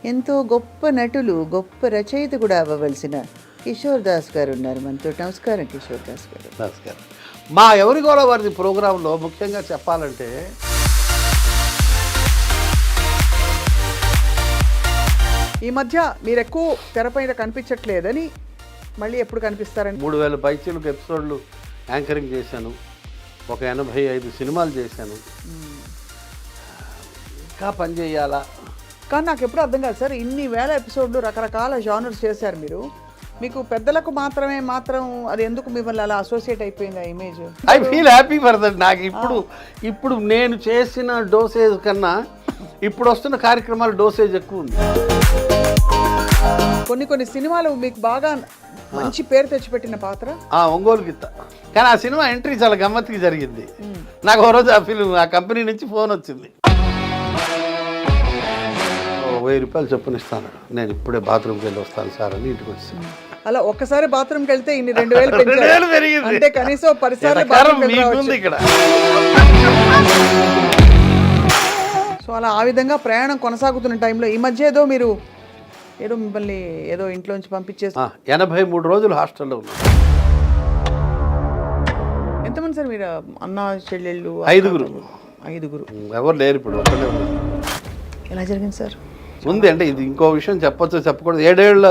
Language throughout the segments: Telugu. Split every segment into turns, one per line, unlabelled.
ఎంతో గొప్ప నటులు, గొప్ప రచయిత కూడా అవ్వవలసిన కిషోర్ దాస్ గారు ఉన్నారు మనతో. నమస్కారం కిషోర్ దాస్ గారు.
నమస్కారం. మా ఎవరి గోల వారిది ప్రోగ్రాంలో ముఖ్యంగా చెప్పాలంటే
ఈ మధ్య మీరు ఎక్కువ తెరపైన కనిపించట్లేదని మళ్ళీ ఎప్పుడు కనిపిస్తారని
3000 పైచీలకు ఎపిసోడ్లు యాంకరింగ్ చేశాను. ఒక 85 సినిమాలు చేశాను. ఇంకా పని చేయాలా?
కానీ నాకు ఎప్పుడు అర్థం కాదు సార్, ఇన్ని వేల ఎపిసోడ్లు రకరకాల జానర్స్ చేశారు మీరు. మీకు పెద్దలకు మాత్రం అది ఎందుకు మిమ్మల్ని అలా అసోసియేట్ అయిపోయింది ఆ image?
I feel happy for that. నాకు ఇప్పుడు నేను చేసిన డోసేజ్ కన్నా ఇప్పుడు వస్తున్న కార్యక్రమాల డోసేజ్ ఎక్కువ ఉంది.
కొన్ని సినిమాలు మీకు బాగా మంచి పేరు తెచ్చిపెట్టిన పాత్ర
ఒంగోలు గిత్త. కానీ ఆ సినిమా ఎంట్రీ చాలా గమ్మత్తుగా జరిగింది. నాకు ఓ రోజు ఆ కంపెనీ నుంచి ఫోన్ వచ్చింది. 1000 రూపాయలు చొప్పున ఇస్తాను. నేను ఇప్పుడే బాత్రూమ్కి వెళ్ళి వస్తాను సార్ అని ఇంటికి వచ్చాను.
అలా ఒక్కసారి బాత్రూమ్కి వెళ్తే ఇన్ని 2000 పెరిగింది అంటే కనీసం 10 సార్లు
ఇక్కడ.
సో అలా ఆ విధంగా ప్రయాణం కొనసాగుతున్న టైంలో ఈ మధ్య ఏదో మిమ్మల్ని ఇంట్లోంచి పంపించేసి
83 రోజులు హాస్టల్లో ఉన్నాను.
ఎంతమంది సార్ మీరు? అన్న చెల్లెళ్ళు?
5గురు. ఎవరు లేరు ఇప్పుడు, ఒక్కడే ఉన్నారు.
ఎలా జరిగింది సార్?
ఉంది అంటే ఇది ఇంకో విషయం చెప్పొచ్చు చెప్పకూడదు. 7 ఏళ్ల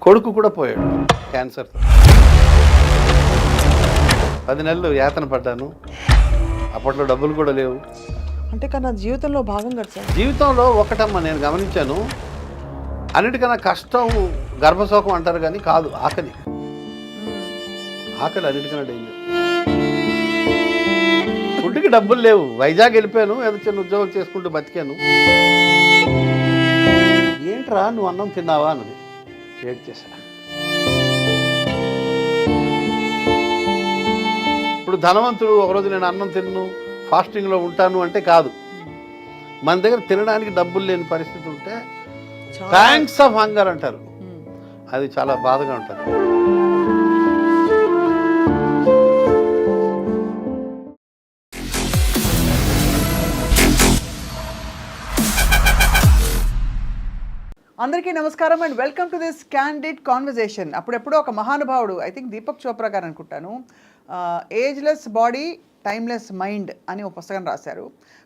కొడుకు కూడా పోయాడు క్యాన్సర్తో. 10 నెలలు యాతన పడ్డాను. అప్పట్లో డబ్బులు కూడా లేవు.
అంటే కన్నా జీవితంలో భాగం కదా సార్.
జీవితంలో ఒకటమ్మా నేను గమనించాను, అన్నిటికన్నా కష్టం గర్భశోకం అంటారు కానీ కాదు, ఆకలి అన్నిటికన్నా డేంజర్. ఫుడ్కి డబ్బులు లేవు. వైజాగ్ వెళ్ళిపోయాను, ఏదో చిన్న ఉద్యోగం చేసుకుంటూ బతికాను. ఏంట్రా నువ్వు అన్నం తిన్నావా అన్నది. ఏడ్ చేశా. ఇప్పుడు ధనవంతుడు ఒకరోజు నేను అన్నం తిన్ను ఫాస్టింగ్లో ఉంటాను అంటే కాదు. మన దగ్గర తినడానికి డబ్బులు లేని పరిస్థితి ఉంటే థ్యాంక్స్ ఆఫ్ హంగర్ అంటారు. అది చాలా బాధగా ఉంటుంది.
అందరికీ నమస్కారం and welcome to this candid conversation. అప్పుడెప్పుడో ఒక మహానుభావుడు, ఐ థింక్ దీపక్ చోప్రా గారు అనుకుంటాను, ఏజ్లెస్ బాడీ టైమ్లెస్ మైండ్ అని ఒక పుస్తకం రాశారు.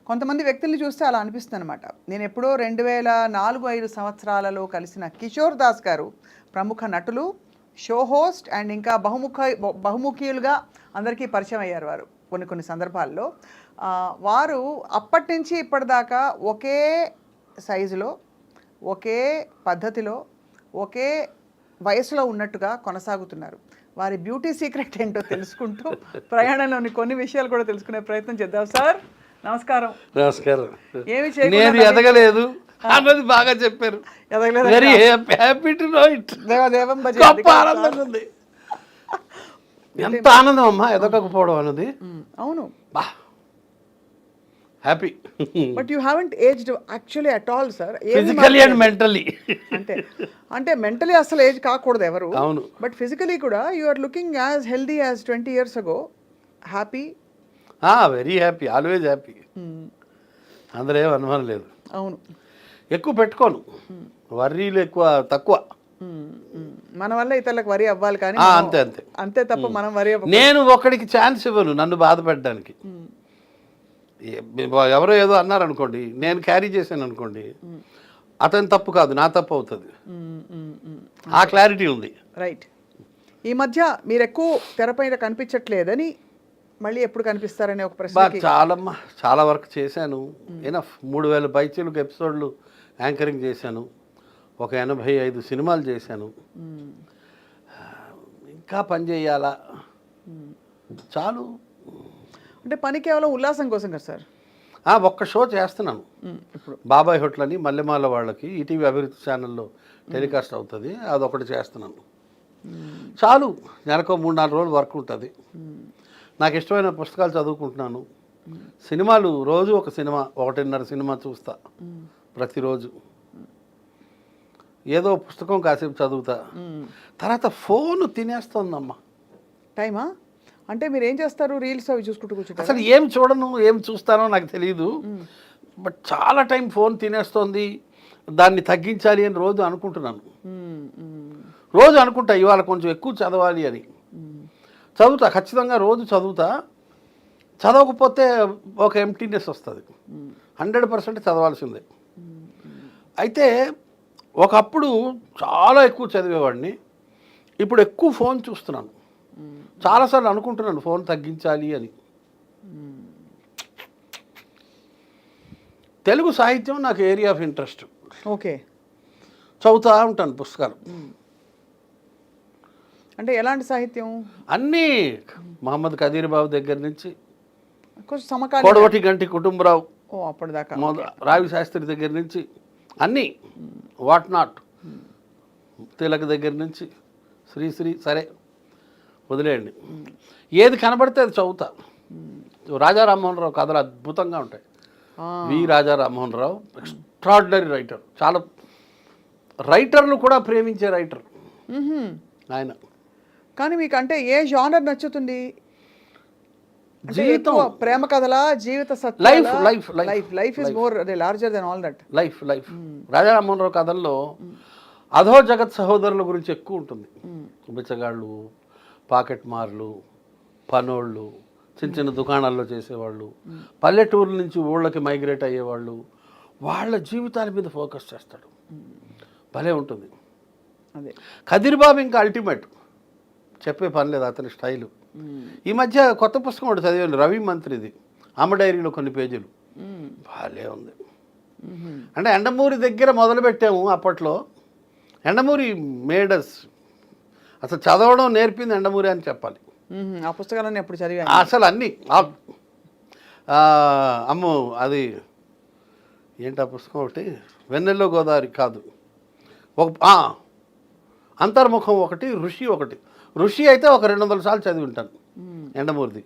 కొంతమంది వ్యక్తుల్ని చూస్తే అలా అనిపిస్తుంది అనమాట. నేను ఎప్పుడో 2004-5 సంవత్సరాలలో కలిసిన కిషోర్ దాస్ గారు ప్రముఖ నటులు, షో హోస్ట్ అండ్ ఇంకా బహుముఖీయులుగా అందరికీ పరిచయం అయ్యారు వారు కొన్ని సందర్భాల్లో. వారు అప్పటి నుంచి ఇప్పటిదాకా ఒకే సైజులో, ఒకే పద్ధతిలో, ఒకే వయసులో ఉన్నట్టుగా కొనసాగుతున్నారు. వారి బ్యూటీ సీక్రెట్ ఏంటో తెలుసుకుంటూ ప్రయాణంలోని కొన్ని విషయాలు కూడా తెలుసుకునే ప్రయత్నం చేద్దాం. సార్ నమస్కారం. ఏమి
నేను ఎదగలేదు అన్నది బాగా చెప్పారు. Very happy to know it. ఆనందంగా ఉంది. ఎంత ఆనందం అమ్మా ఎదగకపోవడం అన్నది.
అవును,
happy.
But you haven't aged actually at all sir.
Physically and mentally.
అంటే మెంటలీ అసలు ఏజ్ కాకూడదు ఎవరు.
అవును.
బట్ ఫిజికలీ కూడా you are looking as healthy as 20 years ago. Happy,
very happy, always happy. అందులో ఏం అనుమానం లేదు.
అవును.
ఎక్కువ పెట్టుకోను, వర్రీలు తక్కువ.
మన వల్ల ఇతరులకు వరి అవ్వాలి కానీ అంతే తప్ప మనం వరి అవ్వ.
నేను ఒకడికి ఛాన్స్ ఇవ్వను నన్ను బాధ పెట్టడానికి. ఎవరో ఏదో అన్నారనుకోండి, నేను క్యారీ చేశాను అనుకోండి, అతని తప్పు కాదు, నా తప్పు అవుతుంది. ఆ క్లారిటీ ఉంది.
రైట్. ఈ మధ్య మీరు ఎక్కువ తెరపైన కనిపించట్లేదని మళ్ళీ ఎప్పుడు కనిపిస్తారనే ఒక ప్రశ్న.
చాలా వర్క్ చేశాను. ఎనఫ్ 3000 పైచీలకు ఎపిసోడ్లు యాంకరింగ్ చేశాను. ఒక 85 సినిమాలు చేశాను. ఇంకా పని చేయాలా? చాలు.
అంటే పని కేవలం ఉల్లాసం కోసం కదా సార్?
ఒక్క షో చేస్తున్నాను ఇప్పుడు, బాబాయ్ హోటల్ అని మల్లెమాల వాళ్ళకి ఈటీవీ అభివృద్ధి ఛానల్లో టెలికాస్ట్ అవుతుంది. అదొకటి చేస్తున్నాను. చాలు. నెలకు 3-4 రోజులు వర్క్ ఉంటుంది. నాకు ఇష్టమైన పుస్తకాలు చదువుకుంటున్నాను. సినిమాలు రోజు ఒక సినిమా, 1.5 సినిమా చూస్తా ప్రతిరోజు. ఏదో పుస్తకం కాసేపు చదువుతా. తర్వాత ఫోన్ తినేస్తుందమ్మా
టైమా. అంటే మీరు ఏం చేస్తారు? రీల్స్ అవి చూసుకుంటూ కూర్చుంటారు?
అసలు ఏం చూడను, ఏం చూస్తానో నాకు తెలియదు. బట్ చాలా టైం ఫోన్ తినేస్తోంది. దాన్ని తగ్గించాలి అని రోజు అనుకుంటున్నాను.
మ్మ్. మ్మ్.
రోజు అనుకుంటా ఇవాళ కొంచెం ఎక్కువ చదవాలి అని. చదువుతా, ఖచ్చితంగా రోజు చదువుతా. చదవకపోతే ఒక ఎంటీనెస్ వస్తుంది. 100% చదవాల్సిందే. అయితే ఒకప్పుడు చాలా ఎక్కువ చదివేవాడిని, ఇప్పుడు ఎక్కువ ఫోన్ చూస్తున్నాను. చాలాసార్లు అనుకుంటున్నాను ఫోన్ తగ్గించాలి అని. తెలుగు సాహిత్యం నాకు ఏరియా ఆఫ్ ఇంట్రెస్ట్.
ఓకే.
చదువుతూ ఉంటాను పుస్తకాలు.
అంటే ఎలాంటి సాహిత్యం?
అన్నీ మహమ్మద్ కదీర్ బాబు దగ్గర నుంచి
కొంచెం సమకాలీన.
కొడవటి గంటి కుటుంబరావు,
ఓ అప్పటిదాకా.
రావి శాస్త్రి దగ్గర నుంచి అన్నీ, వాట్ నాట్, తిలక్ దగ్గర నుంచి శ్రీశ్రీ, సరే వదిలేయండి. ఏది కనబడితే అది చదువుతా. రాజా రామ్మోహన్ రావు కథలు అద్భుతంగా ఉంటాయి. వి రాజా రామ్మోహన్ రావు ఎక్స్ట్రాడినరీ రైటర్. చాలా రైటర్లు కూడా ప్రేమించే రైటర్ ఆయన.
కానీ మీకు అంటే ఏ జానర్ నచ్చుతుంది?
జీవితం,
ప్రేమ కథలా, జీవిత సత్యాలా?
Life life
life life is more larger than all that.
Life life Raja Rammohan Rao కథల్లో అధో జగత్ సహోదరుల గురించి ఎక్కువ ఉంటుంది. బిచ్చగాళ్ళు, పాకెట్ మార్లు, పనోళ్ళు, చిన్న చిన్న దుకాణాల్లో చేసేవాళ్ళు, పల్లెటూరు నుంచి ఊళ్ళకి మైగ్రేట్ అయ్యేవాళ్ళు, వాళ్ళ జీవితాల మీద ఫోకస్ చేస్తాడు. భలే ఉంటుంది.
అదే
కదీర్ బాబు ఇంకా అల్టిమేట్, చెప్పే పని లేదు అతని స్టైలు. ఈ మధ్య కొత్త పుస్తకం ఒకటి చదివాను, రవి మంత్రిది, అమ్మ డైరీలో కొన్ని పేజీలు. భలే ఉంది. అంటే ఎండమూరి దగ్గర మొదలుపెట్టాము అప్పట్లో. ఎండమూరి మేడస్, అసలు చదవడం నేర్పింది ఎండమూరి అని చెప్పాలి.
ఆ పుస్తకాలన్నీ ఎప్పుడు చదివా?
అసలు అన్నీ అమ్మో, అది ఏంటి ఆ పుస్తకం ఒకటి, వెన్నెల్లో గోదావరి కాదు, ఒక అంతర్ముఖం ఒకటి, ఋషి ఒకటి. ఋషి అయితే ఒక 200 సార్లు చదివి ఉంటాను ఎండమూరిది.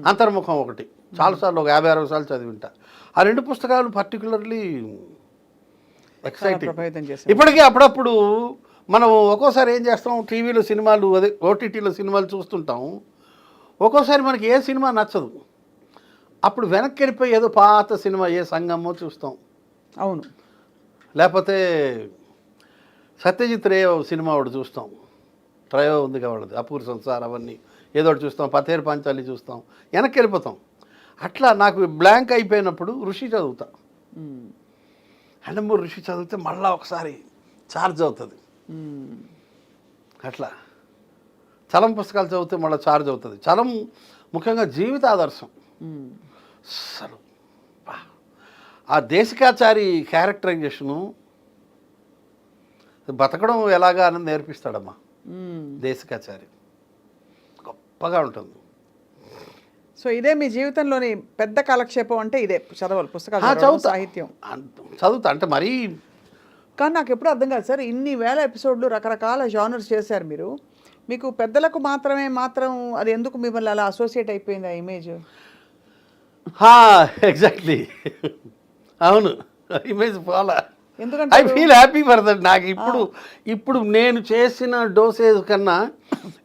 అంతర్ముఖం ఒకటి చాలాసార్లు, ఒక 50-60 సార్లు చదివి ఉంటా. ఆ 2 పుస్తకాలు పర్టికులర్లీ ఎక్సైటింగ్. ఇప్పటికీ అప్పుడప్పుడు మనం ఒక్కోసారి ఏం చేస్తాం, టీవీలో సినిమాలు, అదే ఓటీటీలో సినిమాలు చూస్తుంటాం. ఒక్కోసారి మనకి ఏ సినిమా నచ్చదు, అప్పుడు వెనక్కి వెళ్ళిపోయి ఏదో పాత సినిమా, ఏ సంగమో చూస్తాం.
అవును.
లేకపోతే సత్యజిత్ రే సినిమా ఒకటి చూస్తాం, ట్రయో ఉంది కాబట్టి, అపూర్ సంసార్, అవన్నీ ఏదో ఒకటి చూస్తాం, పతేరు పాంచాలి చూస్తాం, వెనక్కి వెళ్ళిపోతాం. అట్లా నాకు బ్లాంక్ అయిపోయినప్పుడు ఋషి చదువుతా. ఎండమూరి ఋషి చదివితే మళ్ళీ ఒకసారి ఛార్జ్ అవుతుంది. అట్లా చలం పుస్తకాలు చదివితే మళ్ళీ ఛార్జ్ అవుతుంది. చలం ముఖ్యంగా జీవిత ఆదర్శం. అసలు ఆ దేశికాచారి క్యారెక్టరైజేషను, బతకడం ఎలాగా అని నేర్పిస్తాడమ్మా దేశికాచారి. గొప్పగా ఉంటుంది.
సో ఇదే మీ జీవితంలోని పెద్ద కాలక్షేపం అంటే ఇదే, చదవాలి పుస్తకాలు,
చదువుతా,
సాహిత్యం
చదువుతా. అంటే మరీ,
కానీ నాకు ఎప్పుడు అర్థం కాదు సార్, ఇన్ని వేల ఎపిసోడ్లు రకరకాల జానర్స్ చేశారు మీరు, మీకు పెద్దలకు మాత్రం అది ఎందుకు మిమ్మల్ని అలా అసోసియేట్ అయిపోయింది ఆ ఇమేజ్?
ఎగ్జాక్ట్లీ, అవును, ఇమేజ్ ఫాలో.
ఎందుకంటే
I feel happy for that. నాకు ఇప్పుడు నేను చేసిన డోసేజ్ కన్నా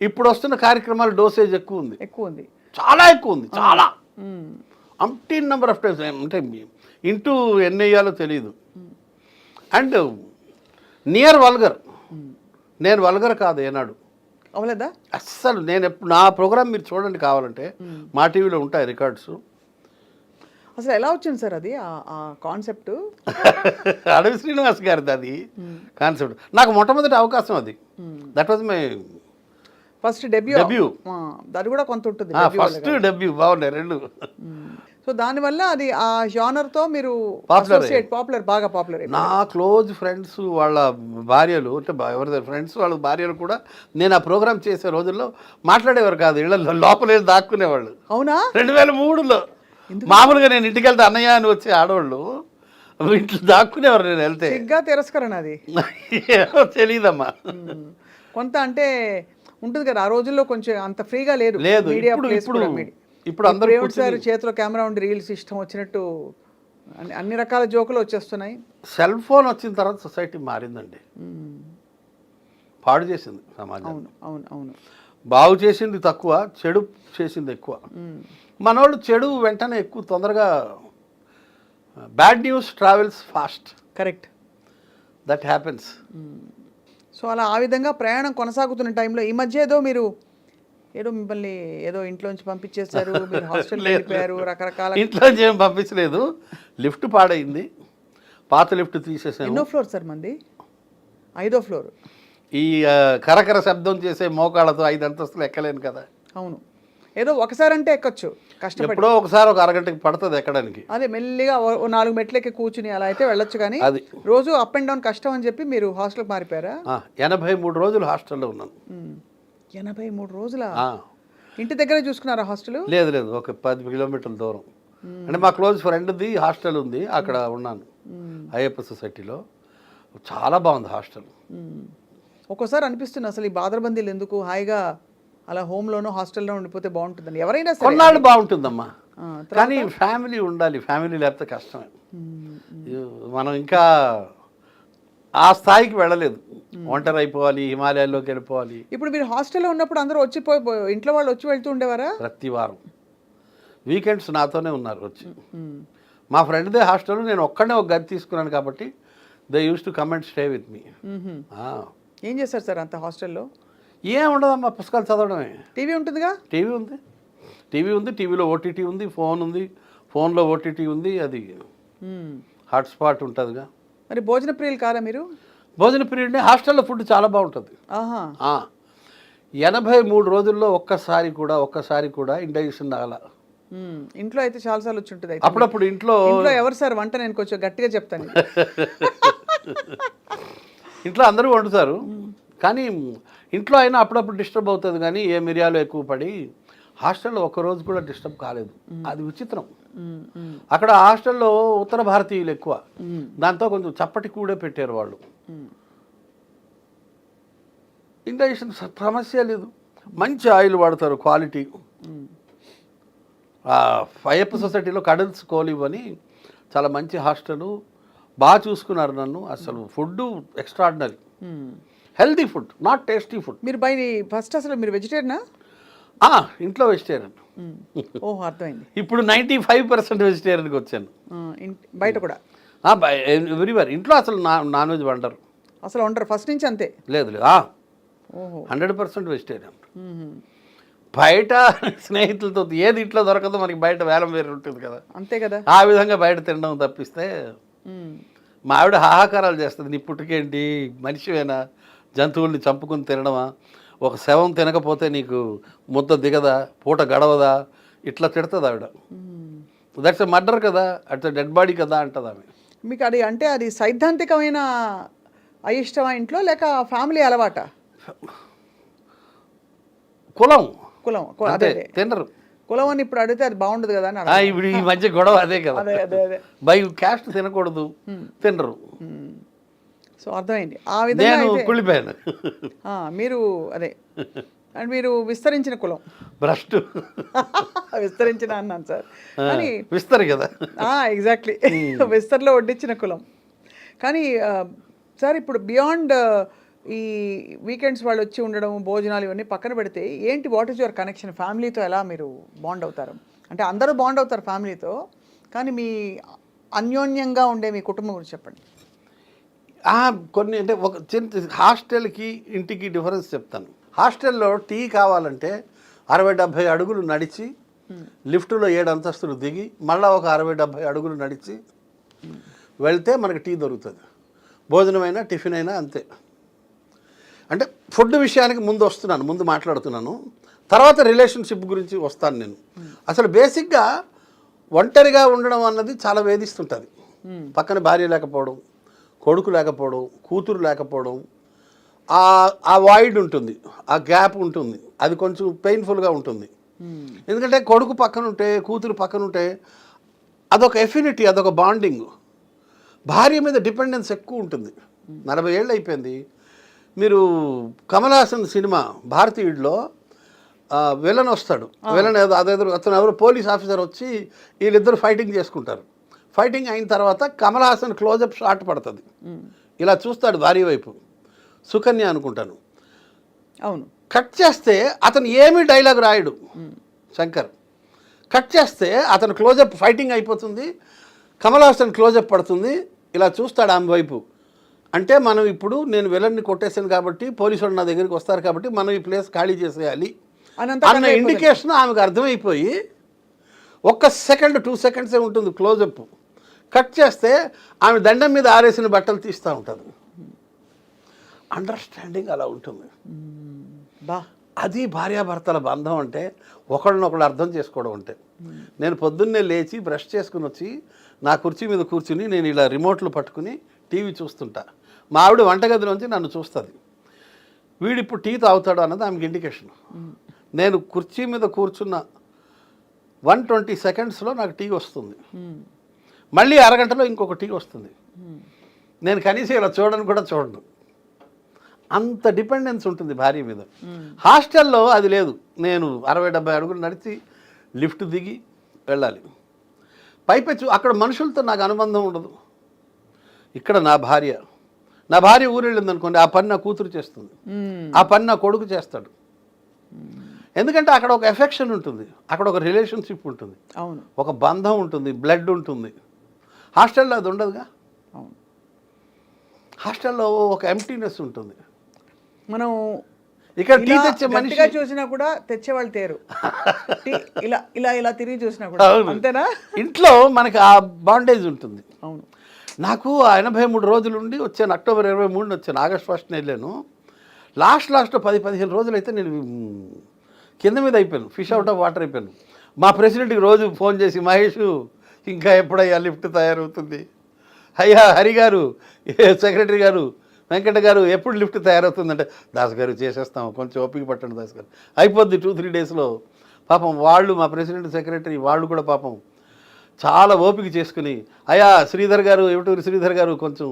ఇప్పుడు వస్తున్న కార్యక్రమాల డోసేజ్ ఎక్కువ ఉంది, చాలా ఎక్కువ ఉంది, చాలా అంటీన్ నెంబర్ ఆఫ్ టైమ్స్. అంటే ఇంటూ ఎన్ని వేయాలో తెలియదు. అండ్ నియర్ వల్గర్, నేను వల్గర్ కాదు ఏనాడు,
అవలేదా
అస్సలు. నేను ఎప్పుడు నా ప్రోగ్రామ్ మీరు చూడండి కావాలంటే, మా టీవీలో ఉంటాయి రికార్డ్స్.
అసలు ఎలా వచ్చింది సార్ అది ఆ కాన్సెప్ట్?
అడవి శ్రీనివాస్ గారిది అది కాన్సెప్ట్. నాకు మొట్టమొదటి అవకాశం అది. That was my
first debut. అది కూడా కొంత ఉంటుంది,
ఫస్ట్ డెబ్యూ. బాగున్నాయి రెండు.
సో దానివల్ల అది ఆ జానర్తో మీరు బాగా పాపులర్.
నా క్లోజ్ ఫ్రెండ్స్ వాళ్ళ భార్యలు, అంటే ఎవరి ఫ్రెండ్స్ వాళ్ళ భార్యలు కూడా నేను ఆ ప్రోగ్రామ్ చేసే రోజుల్లో మాట్లాడేవారు కాదు, ఇళ్ళల్లో లోపల దాక్కునేవాళ్ళు.
అవునా?
2003లో మామూలుగా నేను ఇంటికి వెళ్తే అన్నయ్య అని వచ్చే ఆడవాళ్ళు ఇంట్లో దాక్కునేవారు. నేను వెళ్తే
తిరస్కరణ అది
తెలియదమ్మా.
కొంత అంటే ఉంటుంది కదా, ఆ రోజుల్లో కొంచెం అంత ఫ్రీగా లేదు. ఇప్పుడు అందరూ సార్ చేతిలో కెమెరా ఉండి రీల్స్ ఇష్టం వచ్చినట్టు అన్ని రకాల జోకులు వచ్చేస్తున్నాయి.
సెల్ ఫోన్ వచ్చిన తర్వాత సొసైటీ మారిందండి, పాడు చేసింది సమాజం.
అవును.
బాగు చేసింది తక్కువ, చెడు చేసింది ఎక్కువ. మనోళ్ళు చెడు వెంటనే ఎక్కువ తొందరగా, bad news travels fast.
Correct.
That happens.
So అలా ఆ విధంగా ప్రయాణం కొనసాగుతున్న టైంలో ఈ మధ్య ఏదో మిమ్మల్ని ఏదో ఇంట్లోంచి పంపించేశారు, మీరు హాస్టల్ వెళ్ళిపోయారు, రకరకాల.
ఇంట్లో ఏం పంపించలేదు, లిఫ్ట్ పాడైంది, పాత లిఫ్ట్ తీసేసాను.
ఎన్నో ఫ్లోర్ సార్ మంది? 5వ ఫ్లోర్.
ఈ కరకర శబ్దం చేసే మోకాళ్ళతో 5 అంతస్తులు ఎక్కలేను కదా.
అవును, ఏదో ఒకసారి అంటే ఎక్కొచ్చు, కష్టపడి.
ఎప్పుడో ఒకసారి ఒక అరగంటకి పడుతుంది ఎక్కడానికి.
అదే మెల్లిగా 4 మెట్లకి కూర్చుని అలా అయితే వెళ్ళొచ్చు, కానీ
అది
రోజు అప్ అండ్ డౌన్ కష్టం అని చెప్పి మీరు హాస్టల్కి మారిపోయారా?
83 రోజులు హాస్టల్లో ఉన్నాను.
83 రోజుల ఇంటి దగ్గర చూసుకున్నారా హాస్టల్?
లేదు లేదు, ఒక 10 కిలోమీటర్ల దూరం. అంటే మా క్లోజ్ ఫ్రెండ్ది హాస్టల్ ఉంది, అక్కడ ఉన్నాను అయ్యప్ప సొసైటీలో. చాలా బాగుంది హాస్టల్.
ఒక్కోసారి అనిపిస్తుంది అసలు ఈ బాదరబందీలు ఎందుకు, హాయిగా అలా హోమ్లోనో హాస్టల్లో ఉండిపోతే బాగుంటుందని. ఎవరైనా సరే
కొన్నాళ్ళు బాగుంటుందమ్మా, కానీ ఫ్యామిలీ ఉండాలి. ఫ్యామిలీ లేకపోతే కష్టమే. మనం ఇంకా ఆ స్థాయికి వెళ్ళలేదు, ఒంటరి అయిపోవాలి, హిమాలయాల్లోకి వెళ్ళిపోవాలి.
ఇప్పుడు మీరు హాస్టల్లో ఉన్నప్పుడు అందరూ ఇంట్లో వాళ్ళు వచ్చి వెళ్తూ ఉండేవారా?
ప్రతి వారం వీకెండ్స్ నాతోనే ఉన్నారు వచ్చి. మా ఫ్రెండ్దే హాస్టల్, నేను ఒక్కడనే ఒక గది తీసుకున్నాను కాబట్టి they use to come and stay with me.
ఏం చేస్తారు సార్ అంత హాస్టల్లో?
ఏం ఉండదమ్మా, పుస్తకాలు చదవడమే.
టీవీ ఉంటుందిగా?
టీవీ ఉంది, టీవీలో ఓటీటీ ఉంది, ఫోన్ ఉంది, ఫోన్లో ఓటీటీ ఉంది, అది హాట్స్పాట్ ఉంటుందిగా.
మరి భోజన ప్రియులు కాదా మీరు?
భోజన పీరియడ్నే హాస్టల్లో ఫుడ్ చాలా బాగుంటుంది. 83 రోజుల్లో ఒక్కసారి కూడా ఇండైజెషన్ రాల.
ఇంట్లో అయితే చాలాసార్లు వచ్చి ఉంటుంది.
అప్పుడప్పుడు ఇంట్లో
ఎవరు సార్ వంట? నేను కొంచెం గట్టిగా చెప్తాను.
ఇంట్లో అందరూ వండుతారు, కానీ ఇంట్లో అయినా అప్పుడప్పుడు డిస్టర్బ్ అవుతుంది. కానీ ఏ మిరియాలు ఎక్కువ పడి హాస్టల్లో ఒక్కరోజు కూడా డిస్టర్బ్ కాలేదు. అది విచిత్రం. అక్కడ హాస్టల్లో ఉత్తర భారతీయులు ఎక్కువ, దాంతో కొంచెం చప్పటి కూడా పెట్టారు వాళ్ళు. ఇండైజెషన్ సమస్య లేదు, మంచి ఆయిల్ వాడతారు, క్వాలిటీ. అయ్యప్ప సొసైటీలో కడల్స్ కోలివ్ అని చాలా మంచి హాస్టల్, బాగా చూసుకున్నారు నన్ను. అసలు food extraordinary, healthy food, not tasty food.
మీరు ఫస్ట్ అసలు మీరు వెజిటేరియనా?
ఇంట్లో వెజిటేరియన్.
ఓహో, అర్థమైంది.
ఇప్పుడు 95% వెజిటేరియన్కి వచ్చాను.
బయట కూడా
ఎవ్రీవేర్. ఇంట్లో అసలు నాన్ వెజ్ వండరు,
అసలు వండరు ఫస్ట్ నుంచి? అంతే?
లేదు లేదు,
ఓహో,
100% వెజిటేరియన్. బయట స్నేహితులతో ఏది ఇంట్లో దొరకదో మనకి బయట వేలం వేరు ఉంటుంది కదా,
అంతే కదా.
ఆ విధంగా బయట తినడం తప్పిస్తే. మా ఆవిడ హాహాకారాలు చేస్తుంది, నీ పుట్టుకేంటి, మనిషివేనా, జంతువుల్ని చంపుకుని తినడమా, ఒక శవం తినకపోతే నీకు ముద్ద దిగదా, పూట గడవదా, ఇట్లా తిడుతుంది ఆవిడ. దట్స్ ఎ మర్డర్ కదా, అట్స్ డెడ్ బాడీ కదా అంటది ఆమె.
మీకు అది అంటే అది సైద్ధాంతికమైన అయిష్టమా ఇంట్లో, లేక ఫ్యామిలీ అలవాట?
కులం
అదే
తినరు.
కులం అని ఇప్పుడు అడిగితే అది బాగుండదు కదా అని.
ఇప్పుడు ఈ మధ్య గొడవ అదే కదా, బై క్యాస్ట్ తినకూడదు, తినరు.
సో అర్థమైంది. ఆ విధంగా
నేను కుళ్ళిపోయాను.
మీరు అదే అండ్ మీరు విస్తరించిన కులం,
భ్రష్టు.
విస్తరించిన అన్నాను సార్, కానీ
విస్తరి కదా.
ఎగ్జాక్ట్లీ, విస్తర్లో వడ్డించిన కులం. కానీ సార్ ఇప్పుడు బియాండ్ ఈ వీకెండ్స్ వాళ్ళు వచ్చి ఉండడం, భోజనాలు ఇవన్నీ పక్కన పెడితే ఏంటి, వాట్ ఈస్ యువర్ కనెక్షన్? ఫ్యామిలీతో ఎలా మీరు బాండ్ అవుతారు? అంటే అందరూ బాండ్ అవుతారు ఫ్యామిలీతో, కానీ మీ అన్యోన్యంగా ఉండే మీ కుటుంబం గురించి చెప్పండి.
కొన్ని అంటే ఒక చిన్న హాస్టల్కి ఇంటికి డిఫరెన్స్ చెప్తాను. హాస్టల్లో టీ కావాలంటే 60-70 అడుగులు నడిచి, లిఫ్ట్లో 7 అంతస్తులు దిగి, మళ్ళీ ఒక 60-70 అడుగులు నడిచి వెళ్తే మనకి టీ దొరుకుతుంది. భోజనమైనా టిఫిన్ అయినా అంతే. అంటే ఫుడ్ విషయానికి ముందు మాట్లాడుతున్నాను, తర్వాత రిలేషన్షిప్ గురించి వస్తాను నేను. అసలు బేసిక్గా ఒంటరిగా ఉండడం అన్నది చాలా వేధిస్తుంటుంది. పక్కన భార్య లేకపోవడం, కొడుకు లేకపోవడం, కూతురు లేకపోవడం, ఆ వాయిడ్ ఉంటుంది, ఆ గ్యాప్ ఉంటుంది, అది కొంచెం పెయిన్ఫుల్గా ఉంటుంది. ఎందుకంటే కొడుకు పక్కన ఉంటే, కూతురు పక్కన ఉంటే అదొక ఎఫినిటీ, అదొక బాండింగ్. భార్య మీద డిపెండెన్స్ ఎక్కువ ఉంటుంది. 40 ఏళ్ళు అయిపోయింది. మీరు కమల్ హాసన్ సినిమా భారతీయుడిలో విలన్ వస్తాడు, విలన్ అతను ఎవరు పోలీస్ ఆఫీసర్ వచ్చి వీళ్ళిద్దరు ఫైటింగ్ చేసుకుంటారు. ఫైటింగ్ అయిన తర్వాత కమల్ హాసన్ క్లోజప్ షాట్ పడుతుంది, ఇలా చూస్తాడు భార్య వైపు, సుకన్య అనుకుంటాను.
అవును,
కట్ చేస్తే అతను ఏమీ డైలాగ్ రాయడు శంకర్. కట్ చేస్తే అతను క్లోజప్, ఫైటింగ్ అయిపోతుంది, కమల్ హాసన్ క్లోజప్ పడుతుంది, ఇలా చూస్తాడు ఆమె వైపు, అంటే మనం ఇప్పుడు నేను విలన్ని కొట్టేసాను కాబట్టి పోలీసు వాళ్ళు నా దగ్గరికి వస్తారు కాబట్టి మనం ఈ ప్లేస్ ఖాళీ చేసేయాలి అన్న ఇండికేషన్ ఆమెకు అర్థమైపోయి 1 సెకండ్ 2 సెకండ్సే ఉంటుంది క్లోజప్. కట్ చేస్తే ఆమె దండం మీద ఆరేసిన బట్టలు తీస్తూ ఉంటుంది. అండర్స్టాండింగ్ అలా ఉంటుంది.
బా
అది భార్యాభర్తల బంధం అంటే ఒకళ్ళనొకళ్ళు అర్థం చేసుకోవడం అంటే. నేను పొద్దున్నే లేచి బ్రష్ చేసుకుని వచ్చి నా కుర్చీ మీద కూర్చుని నేను ఇలా రిమోట్లు పట్టుకుని టీవీ చూస్తుంటా. మా ఆవిడ వంటగదిలోంచి నన్ను చూస్తుంది. వీడిప్పుడు టీ తాగుతాడు అన్నది ఆమెకి ఇండికేషన్. నేను కుర్చీ మీద కూర్చున్న 120 సెకండ్స్లో నాకు టీ వస్తుంది. మళ్ళీ అరగంటలో ఇంకొక టీ వస్తుంది. నేను కనీసం ఇలా చూడను కూడా చూడను. అంత డిపెండెన్స్ ఉంటుంది భార్య మీద. హాస్టల్లో అది లేదు. నేను 60-70 అడుగులు నడిచి లిఫ్ట్ దిగి వెళ్ళాలి. పైపెచ్చు అక్కడ మనుషులతో నాకు అనుబంధం ఉండదు. ఇక్కడ నా భార్య ఊరు వెళ్ళింది అనుకోండి, ఆ పని నా కూతురు చేస్తుంది, ఆ పని నా కొడుకు చేస్తాడు. ఎందుకంటే అక్కడ ఒక ఎఫెక్షన్ ఉంటుంది, అక్కడ ఒక రిలేషన్షిప్ ఉంటుంది,
అవును,
ఒక బంధం ఉంటుంది, బ్లడ్ ఉంటుంది. హాస్టల్లో అది ఉండదుగా.
అవును,
హాస్టల్లో ఒక ఎంప్టీనెస్ ఉంటుంది.
మనం
ఇక్కడ టీ తెచ్చే మనిషిగా
చూసినా కూడా తెచ్చేవాళ్ళు తేరు. ఇలా ఇలా ఇలా తిరిగి చూసినా కూడా అంతేనా.
ఇంట్లో మనకి ఆ బాండేజ్ ఉంటుంది.
అవును,
నాకు 83 రోజులు ఉండి వచ్చాను. అక్టోబర్ 23 వచ్చాను. ఆగస్ట్ 1 వెళ్ళాను. లాస్ట్ 10-15 రోజులు అయితే నేను కింద మీద అయిపోయాను, ఫిష్ అవుట్ ఆఫ్ వాటర్ అయిపోయాను. మా ప్రెసిడెంట్కి రోజు ఫోన్ చేసి, మహేష్ ఇంకా ఎప్పుడయ్యా లిఫ్ట్ తయారవుతుంది, అయ్యా హరి గారు, సెక్రటరీ గారు, వెంకట గారు ఎప్పుడు లిఫ్ట్ తయారవుతుందంటే, దాస్ గారు చేసేస్తాం, కొంచెం ఓపిక పట్టండి దాస్ గారు, అయిపోద్ది 2-3 డేస్లో. పాపం వాళ్ళు మా ప్రెసిడెంట్ సెక్రటరీ వాళ్ళు కూడా పాపం చాలా ఓపిక చేసుకుని, అయ్యా శ్రీధర్ గారు, ఏమిటూరి శ్రీధర్ గారు కొంచెం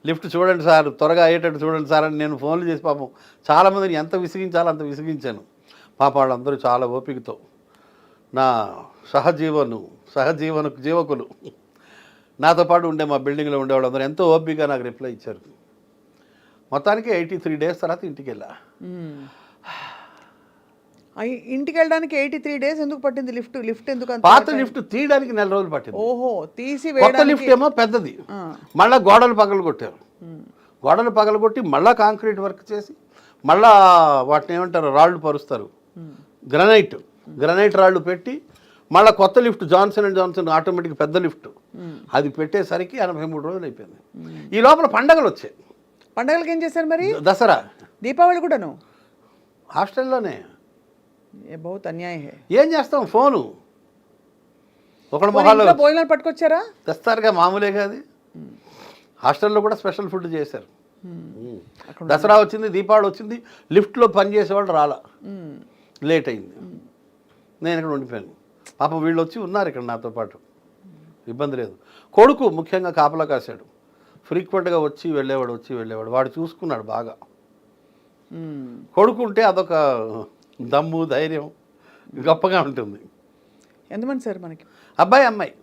లిఫ్ట్ చూడండి సార్, త్వరగా అయ్యేటట్టు చూడండి సార్ అని నేను ఫోన్లు చేసి పాపం చాలామందిని ఎంత విసిగించాలో అంత విసిగించాను. పాప వాళ్ళందరూ చాలా ఓపికతో నా జీవకులు నాతో పాటు ఉండే మా బిల్డింగ్లో ఉండే వాళ్ళందరూ ఎంతో ఓపికగా నాకు రిప్లై ఇచ్చారు. మొత్తానికి 83 డేస్ తర్వాత ఇంటికి వెళ్ళా.
ఇంటికి వెళ్ళడానికి 83 డేస్ ఎందుకు పట్టింది? లిఫ్ట్ ఎందుకు?
పాత లిఫ్ట్ తీయడానికి 4 రోజులు పట్టింది.
ఓహో, తీసి
కొత్త లిఫ్ట్ ఏమో పెద్దది. మళ్ళీ గోడలు పగలగొట్టారు. గోడలు పగలగొట్టి మళ్ళీ కాంక్రీట్ వర్క్ చేసి మళ్ళా వాటిని ఏమంటారు, రాళ్ళు పరుస్తారు, గ్రనైట్ రాళ్ళు పెట్టి మళ్ళీ కొత్త lift Johnson and Johnson automatic పెద్ద లిఫ్ట్ అది పెట్టేసరికి 83 రోజులు అయిపోయింది. ఈ లోపల పండగలు వచ్చాయి.
పండగలకి ఏం చేశారు మరి?
దసరా,
దీపావళి కూడాను
హాస్టల్లోనే.
బహుత్ అన్యాయం.
ఏం చేస్తాం, ఫోను ఒకళ్ళ మొహాల్లో
భోజనాలు పట్టుకొచ్చారా?
తెస్తారుగా, మామూలే కాదు. హాస్టల్లో కూడా స్పెషల్ ఫుడ్ చేశారు. దసరా వచ్చింది, దీపావళి వచ్చింది, లిఫ్ట్లో పనిచేసేవాళ్ళు రాలా, లేట్ అయింది. నేను ఇక్కడ ఉండిపోయాను. పాపం వీళ్ళు వచ్చి ఉన్నారు ఇక్కడ నాతో పాటు, ఇబ్బంది లేదు. కొడుకు ముఖ్యంగా కాపలా కాశాడు, ఫ్రీక్వెంట్గా వచ్చి వెళ్ళేవాడు. వాడు చూసుకున్నాడు బాగా. కొడుకు ఉంటే అదొక దమ్ము, ధైర్యం గొప్పగా ఉంటుంది.
ఎంతమంది సార్ మనకి?
అబ్బాయి అమ్మాయి.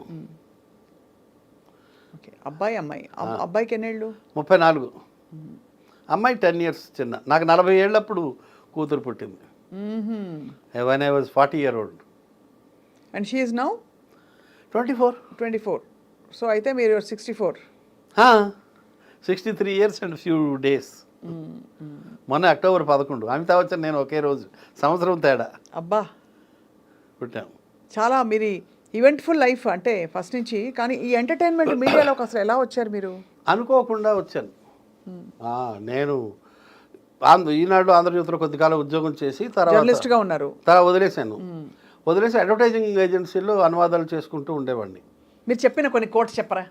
ఓకే, అబ్బాయి అమ్మాయి. అబ్బాయికి ఎన్నేళ్ళు?
34. అమ్మాయి 10 years చిన్న. నాకు 40 ఏళ్ళప్పుడు కూతురు పుట్టింది. when I was 40 years old.
And she is now
24.
So అయితే మీరు 64.
63 years and few days. మొన్న అక్టోబర్ 11 అమితాబ్ బచ్చన్ నేను ఒకే రోజు, సంవత్సరం తేడా.
అబ్బా,
పుట్టాం.
చాలా మీరు ఈవెంట్ఫుల్ లైఫ్ అంటే ఫస్ట్ నుంచి. కానీ ఈ ఎంటర్టైన్మెంట్ మీడియాలోకి అసలు ఎలా వచ్చారు మీరు?
అనుకోకుండా వచ్చాను. నేను ఈనాడు ఆంధ్రజ్యోతిలో కొద్దికాలం ఉద్యోగం చేసి
జర్నలిస్ట్గా ఉన్నారు.
వదిలేసి అడ్వర్టైజింగ్ ఏజెన్సీలో అనువాదాలు చేసుకుంటూ ఉండేవాడిని.
మీరు చెప్పిన కొన్ని కోట్స్ చెప్పరా?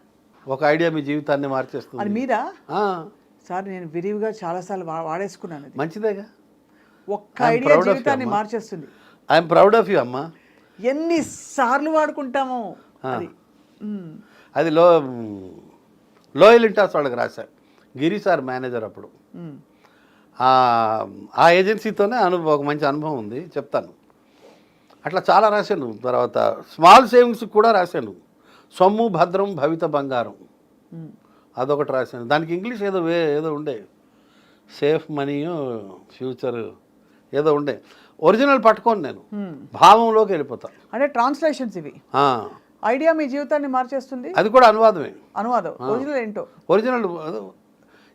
ఒక ఐడియా మీ జీవితాన్ని మార్చేస్తుంది.
అది మీద సార్ నేను విరివిగా చాలాసార్లు వాడేసుకున్నాను.
మంచిదేగా,
ఒక్క ఐడియా జీవితాన్ని మార్చేస్తుంది.
ఐఎమ్ ప్రౌడ్ ఆఫ్ యూ అమ్మా.
ఎన్నిసార్లు వాడుకుంటామో అది.
అది లోయల్ ఇంటాస్ వాళ్ళకి రాశారు. గిరి సార్ మేనేజర్ అప్పుడు. ఆ ఏజెన్సీతోనే ఒక మంచి అనుభవం ఉంది, చెప్తాను. అట్లా చాలా రాశాను. తర్వాత స్మాల్ సేవింగ్స్ కూడా రాశాను. సొమ్ము భద్రం భవిత బంగారం అదొకటి రాశాను. దానికి ఇంగ్లీష్ ఏదో ఉండే, సేఫ్ మనీ ఫ్యూచర్ ఏదో ఉండే. ఒరిజినల్ పట్టుకోను నేను, భావంలోకి వెళ్ళిపోతాను.
అంటే ట్రాన్స్లేషన్స్ ఇవి. ఐడియా మీ జీవితాన్ని మార్చేస్తుంది.
అది కూడా అనువాదమే.
అనువాదం ఒరిజినల్ ఏంటో.
Original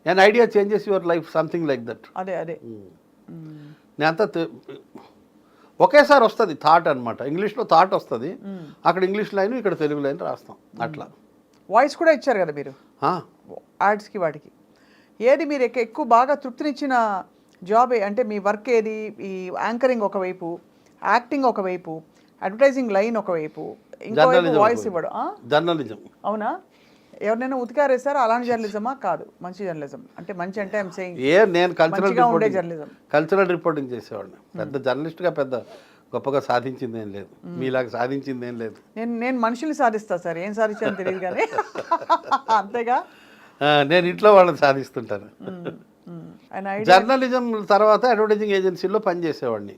an idea changes your life, something like that.
అదే అదే
నేను అంతా ఒకేసారి వస్తుంది థాట్ అనమాట. ఇంగ్లీష్లో థాట్ వస్తుంది, అక్కడ ఇంగ్లీష్ లైన్, ఇక్కడ తెలుగు లైన్ రాస్తాం అట్లా.
వాయిస్ కూడా ఇచ్చారు కదా మీరు
ఆ,
యాడ్స్కి వాటికి. ఏది మీరు ఎక్కువ బాగా తృప్తినిచ్చిన జాబ్ అంటే మీ వర్క్ ఏది? ఈ యాంకరింగ్ ఒకవైపు, యాక్టింగ్ ఒకవైపు, అడ్వర్టైజింగ్ లైన్ ఒకవైపు, ఇంకోవైపు వాయిస్ ఇవ్వడం.
జర్నలిజం.
అవునా? ఎవరినైనా ఉతికారేసారా? అలాంటి జర్నలిజమా? కాదు, మంచి జర్నలిజం అంటే మంచి అంటే ఐఎమ్ సేయింగ్
నేను
మంచిగా ఉండే జర్నలిజం.
కల్చరల్ రిపోర్టింగ్ చేసేవాడిని. పెద్ద జర్నలిస్ట్గా పెద్ద గొప్పగా సాధించింది ఏం లేదు, మీలాగా సాధించింది ఏం లేదు.
నేను మనుషుల్ని సాధిస్తా సార్, ఏం సాధించాను తెలియదు కానీ అంతేగా.
నేను ఇంట్లో వాళ్ళని సాధిస్తుంటాను. జర్నలిజం తర్వాత అడ్వర్టైజింగ్ ఏజెన్సీలో పనిచేసేవాడిని.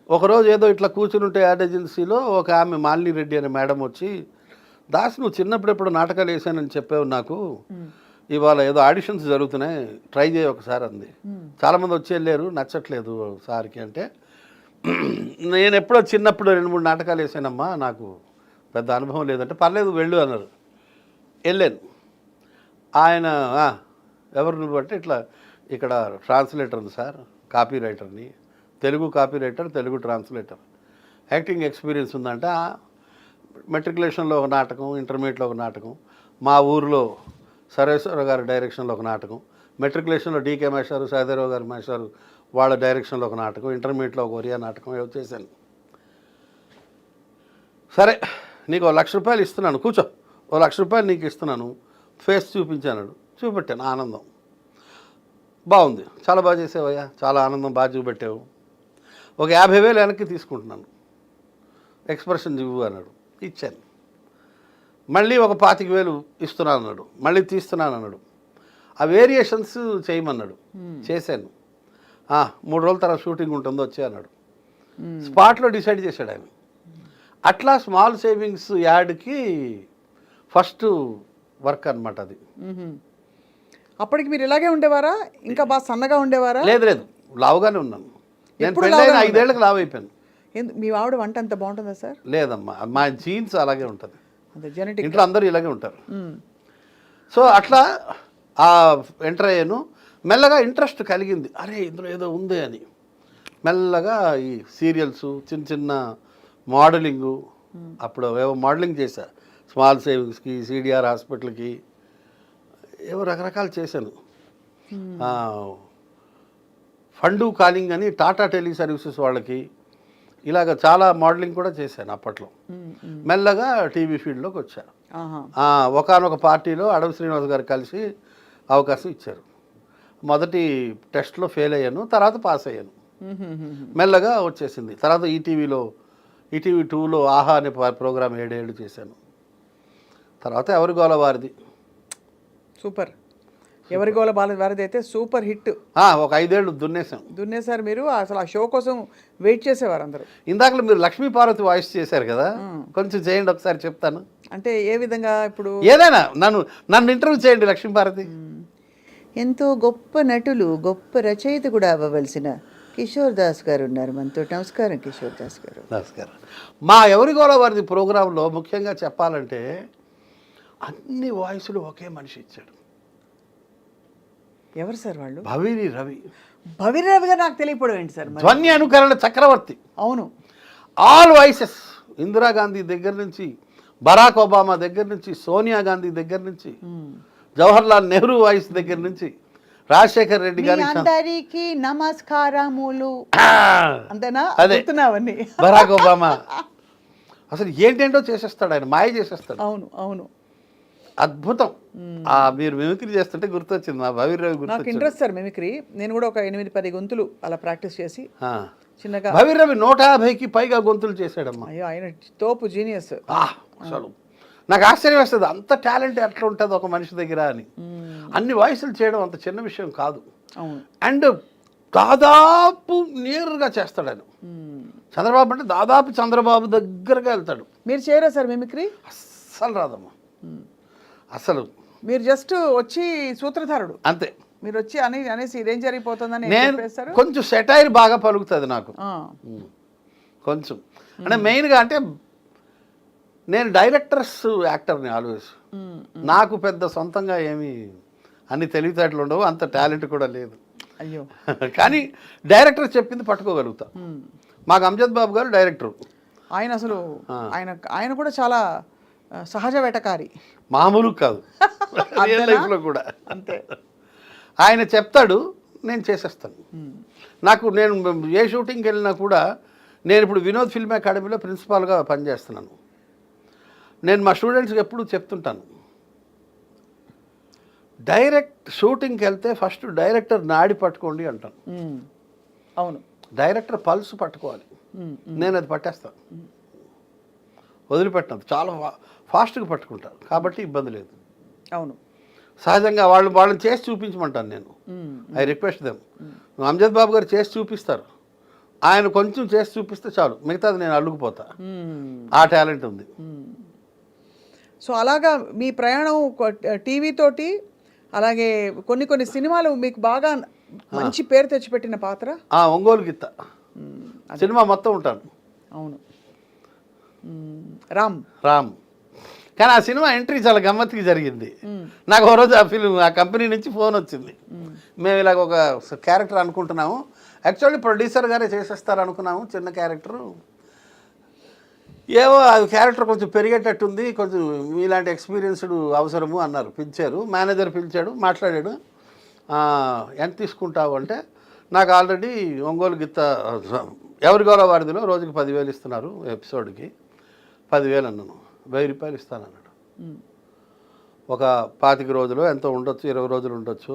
ఒకరోజు ఏదో ఇట్లా కూర్చుని ఉంటే యాడ్ ఏజెన్సీలో ఒక ఆమె మాలిని రెడ్డి అనే మేడం వచ్చి, దాస్ నువ్వు చిన్నప్పుడు ఎప్పుడు నాటకాలు వేసానని చెప్పావు నాకు, ఇవాళ ఏదో ఆడిషన్స్ జరుగుతున్నాయి, ట్రై చేయి ఒకసారి అంది. చాలామంది వచ్చి వెళ్ళారు, నచ్చట్లేదు సార్కి అంటే, నేను ఎప్పుడో చిన్నప్పుడు 2-3 నాటకాలు వేసానమ్మా, నాకు పెద్ద అనుభవం లేదంటే, పర్లేదు వెళ్ళు అన్నారు. వెళ్ళాను. ఆయన ఎవరు నువ్వు అంటే, ఇట్లా ఇక్కడ ట్రాన్స్లేటర్ని సార్, కాపీ రైటర్ని, Telugu copy writer, Telugu translator, acting experience ఉందంటే, మెట్రికులేషన్లో ఒక నాటకం, ఇంటర్మీడియట్లో ఒక నాటకం, మా ఊరిలో సర్వేశ్వర గారి డైరెక్షన్లో ఒక నాటకం, మెట్రికులేషన్లో డీకే మేషారు, సహదేరావు గారి మేషారు వాళ్ళ డైరెక్షన్లో ఒక నాటకం, ఇంటర్మీడియట్లో ఒక ఒరియా నాటకం ఏవో చేశాను. సరే నీకు 1 లక్ష రూపాయలు ఇస్తున్నాను, కూర్చో, 1 లక్ష రూపాయలు నీకు ఇస్తున్నాను, ఫేస్ చూపించాను. చూపెట్టాను, ఆనందం. బాగుంది, చాలా బాగా చేసావయ్యా, చాలా ఆనందం, బాగా చూపెట్టావు, ఒక 50,000 వెనక్కి తీసుకుంటున్నాను, ఎక్స్ప్రెషన్ ఇవ్వు అన్నాడు. ఇచ్చాను. మళ్ళీ ఒక 25,000 ఇస్తున్నాను అన్నాడు, మళ్ళీ తీస్తున్నాను అన్నాడు. ఆ వేరియేషన్స్ చేయమన్నాడు, చేశాను. 3 రోజుల తర్వాత షూటింగ్ ఉంటుందో వచ్చే అన్నాడు. స్పాట్లో డిసైడ్ చేశాడు ఆయన. అట్లా స్మాల్ సేవింగ్స్ యాడ్కి ఫస్ట్ వర్క్ అనమాట అది.
అప్పటికి మీరు ఇలాగే ఉండేవారా? ఇంకా బాగా సన్నగా ఉండేవారా?
లేదు లేదు, లావుగానే ఉన్నాను. నేను పెళ్ళైన 5 ఏళ్ళకి లావు అయిపోయాను.
మీ ఆవిడ వంట అంత బాగుంటుందా సార్?
లేదమ్మా, మా జీన్స్ అలాగే ఉంటుంది,
జెనెటిక్.
ఇంట్లో అందరూ ఇలాగే ఉంటారు. సో అట్లా ఎంటర్ అయ్యాను. మెల్లగా ఇంట్రెస్ట్ కలిగింది, అరే ఇందులో ఏదో ఉంది అని. మెల్లగా ఈ సీరియల్స్, చిన్న చిన్న మోడలింగు, అప్పుడు ఏవో మోడలింగ్ చేశా, స్మాల్ సేవింగ్స్కి, సిడిఆర్ హాస్పిటల్కి, ఏవో రకరకాలు చేశాను. ఫండు కాలింగ్ అని టాటా టెలి సర్వీసెస్ వాళ్ళకి, ఇలాగ చాలా మోడలింగ్ కూడా చేశాను అప్పట్లో. మెల్లగా టీవీ ఫీల్డ్లోకి వచ్చాను. ఒకానొక పార్టీలో అడవి శ్రీనివాస్ గారు కలిసి అవకాశం ఇచ్చారు. మొదటి టెస్ట్లో ఫెయిల్ అయ్యాను, తర్వాత పాస్ అయ్యాను. మెల్లగా వచ్చేసింది. తర్వాత ఈటీవీ 2లో ఆహా అనే ప్రోగ్రామ్ 7 ఏళ్ళు చేశాను. తర్వాత ఎవరి గోల వారిది.
సూపర్. ఎవరి గోల వారిది అయితే సూపర్ హిట్.
ఒక 5 ఏళ్ళు
దున్నేశారు మీరు. అసలు ఆ షో కోసం వెయిట్ చేసేవారు అందరూ.
ఇందాక మీరు లక్ష్మీ పార్వతి వాయిస్ చేశారు కదా, కొంచెం చేయండి ఒకసారి, చెప్తాను.
అంటే ఏ విధంగా? ఇప్పుడు
ఏదైనా నన్ను ఇంటర్వ్యూ చేయండి లక్ష్మీ పార్వతి.
ఎంతో గొప్ప నటులు, గొప్ప రచయిత కూడా అవ్వవలసిన కిషోర్ దాస్ గారు ఉన్నారు మనతో. నమస్కారం కిషోర్ దాస్ గారు.
నమస్కారం. మా ఎవరి గోల వారిది ప్రోగ్రాంలో ముఖ్యంగా చెప్పాలంటే అన్ని వాయిస్లు ఒకే మనిషి ఇచ్చాడు.
ఎవరు సార్ వాళ్ళు?
భవిరి రవి.
భవిరి రవి గారు నాకు తెలియకపోవడం ఏంటి సార్?
ధ్వని అనుకరణ చక్రవర్తి.
అవును,
ఆల్ వాయిసెస్, ఇందిరాగాంధీ దగ్గర నుంచి, బరాక్ ఒబామా దగ్గర నుంచి, సోనియా గాంధీ దగ్గర నుంచి, జవహర్లాల్ నెహ్రూ వాయిస్ దగ్గర నుంచి, రాజశేఖర్ రెడ్డి గారి
అందరికీ నమస్కారములు,
అంతేనా?
అదే
అవన్నీ
బరాక్ ఒబామా. అసలు ఏంటేంటో చేసేస్తాడు ఆయన, మాయ చేసేస్తాడు.
అవును అవును,
అద్భుతం. మీరు మిమిక్రీ చేస్తుంటే గుర్తొచ్చింది మా భవిరవి.
నాకు ఇంట్రెస్ట్ సార్ మిమిక్రీ. నేను కూడా ఒక 8-10 గొంతులు అలా ప్రాక్టీస్ చేసి చిన్నగా.
భవిరవి 150కి పైగా గొంతులు చేశాడమ్మా.
అయ్యో, ఆయన తోపు జీనియస్.
అసలు నాకు ఆశ్చర్యం వేస్తుంది, అంత టాలెంట్ ఎట్లా ఉంటుంది ఒక మనిషి దగ్గర అని. అన్ని వాయిస్లు చేయడం అంత చిన్న విషయం కాదు. అండ్ దాదాపు నేరుగా చేస్తాడు ఆయన. చంద్రబాబు అంటే దాదాపు చంద్రబాబు దగ్గరగా వెళ్తాడు.
మీరు చేయరా సార్ మిమిక్రీ?
అస్సలు రాదమ్మా, అసలు.
మీరు జస్ట్ వచ్చి సూత్రధారుడు
అంతే.
మీరు వచ్చి అనేసి ఇదేం జరిగిపోతుందని
నేను కొంచెం సెటైర్ బాగా పలుకుతుంది నాకు, కొంచెం. అంటే మెయిన్గా అంటే నేను డైరెక్టర్స్ యాక్టర్ని ఆల్వేస్. నాకు పెద్ద సొంతంగా ఏమీ అన్ని తెలివితేటలు ఉండవు, అంత టాలెంట్ కూడా లేదు.
అయ్యో.
కానీ డైరెక్టర్ చెప్పింది పట్టుకోగలుగుతా. మాకు అంజద్ బాబు గారు డైరెక్టరు.
ఆయన అసలు ఆయన కూడా చాలా సహజ వేటకారి.
మామూలు కాదు రియల్ లైఫ్లో కూడా
అంతే.
ఆయన చెప్తాడు, నేను చేసేస్తాను. నేను ఏ షూటింగ్కి వెళ్ళినా కూడా, నేను ఇప్పుడు వినోద్ ఫిల్మ్ అకాడమీలో ప్రిన్సిపాల్గా పనిచేస్తున్నాను. నేను మా స్టూడెంట్స్కి ఎప్పుడు చెప్తుంటాను, డైరెక్ట్ షూటింగ్కి వెళ్తే ఫస్ట్ డైరెక్టర్ నాడి పట్టుకోండి అంటాను.
అవును,
డైరెక్టర్ పల్స్ పట్టుకోవాలి. నేను అది పట్టేస్తాను, వదిలిపెట్టినది చాలా ఫాస్ట్గా పట్టుకుంటాను, కాబట్టి ఇబ్బంది లేదు.
అవును,
సహజంగా వాళ్ళని చేసి చూపించమంటాను నేను. I request them. Amjad Babu garu చేసి చూపిస్తారు, ఆయన కొంచెం చేసి చూపిస్తే చాలు, మిగతాది నేను అల్లుకుపోతా. ఆ టాలెంట్ ఉంది.
సో అలాగా మీ ప్రయాణం టీవీ తోటి, అలాగే కొన్ని కొన్ని సినిమాలు మీకు బాగా మంచి పేరు తెచ్చిపెట్టిన పాత్ర
ఒంగోలు గిత్త సినిమా మొత్తం ఉంటాను.
అవును, రామ్.
కానీ ఆ సినిమా ఎంట్రీ చాలా గమ్మత్తుగా జరిగింది. నాకు ఓ రోజు ఆ కంపెనీ నుంచి ఫోన్ వచ్చింది, మేము ఇలాగ ఒక క్యారెక్టర్ అనుకుంటున్నాము, యాక్చువల్లీ ప్రొడ్యూసర్ గారే చేసేస్తారు అనుకున్నాము, చిన్న క్యారెక్టరు, ఏవో అది క్యారెక్టర్ కొంచెం పెరిగేటట్టుంది, కొంచెం మీలాంటి ఎక్స్పీరియన్స్డ్ అవసరము అన్నారు. పిలిచారు, మేనేజర్ పిలిచాడు, మాట్లాడాడు. ఎంత తీసుకుంటావు అంటే, నాకు ఆల్రెడీ ఒంగోలు గిత్త ఎవరి గౌరవ వారిదిలో రోజుకి 10,000 ఇస్తున్నారు, ఎపిసోడ్కి 10,000 అన్నాను. 1,000 రూపాయలు ఇస్తానన్నాడు. ఒక 25 రోజులు ఎంతో ఉండొచ్చు, 20 రోజులు ఉండొచ్చు,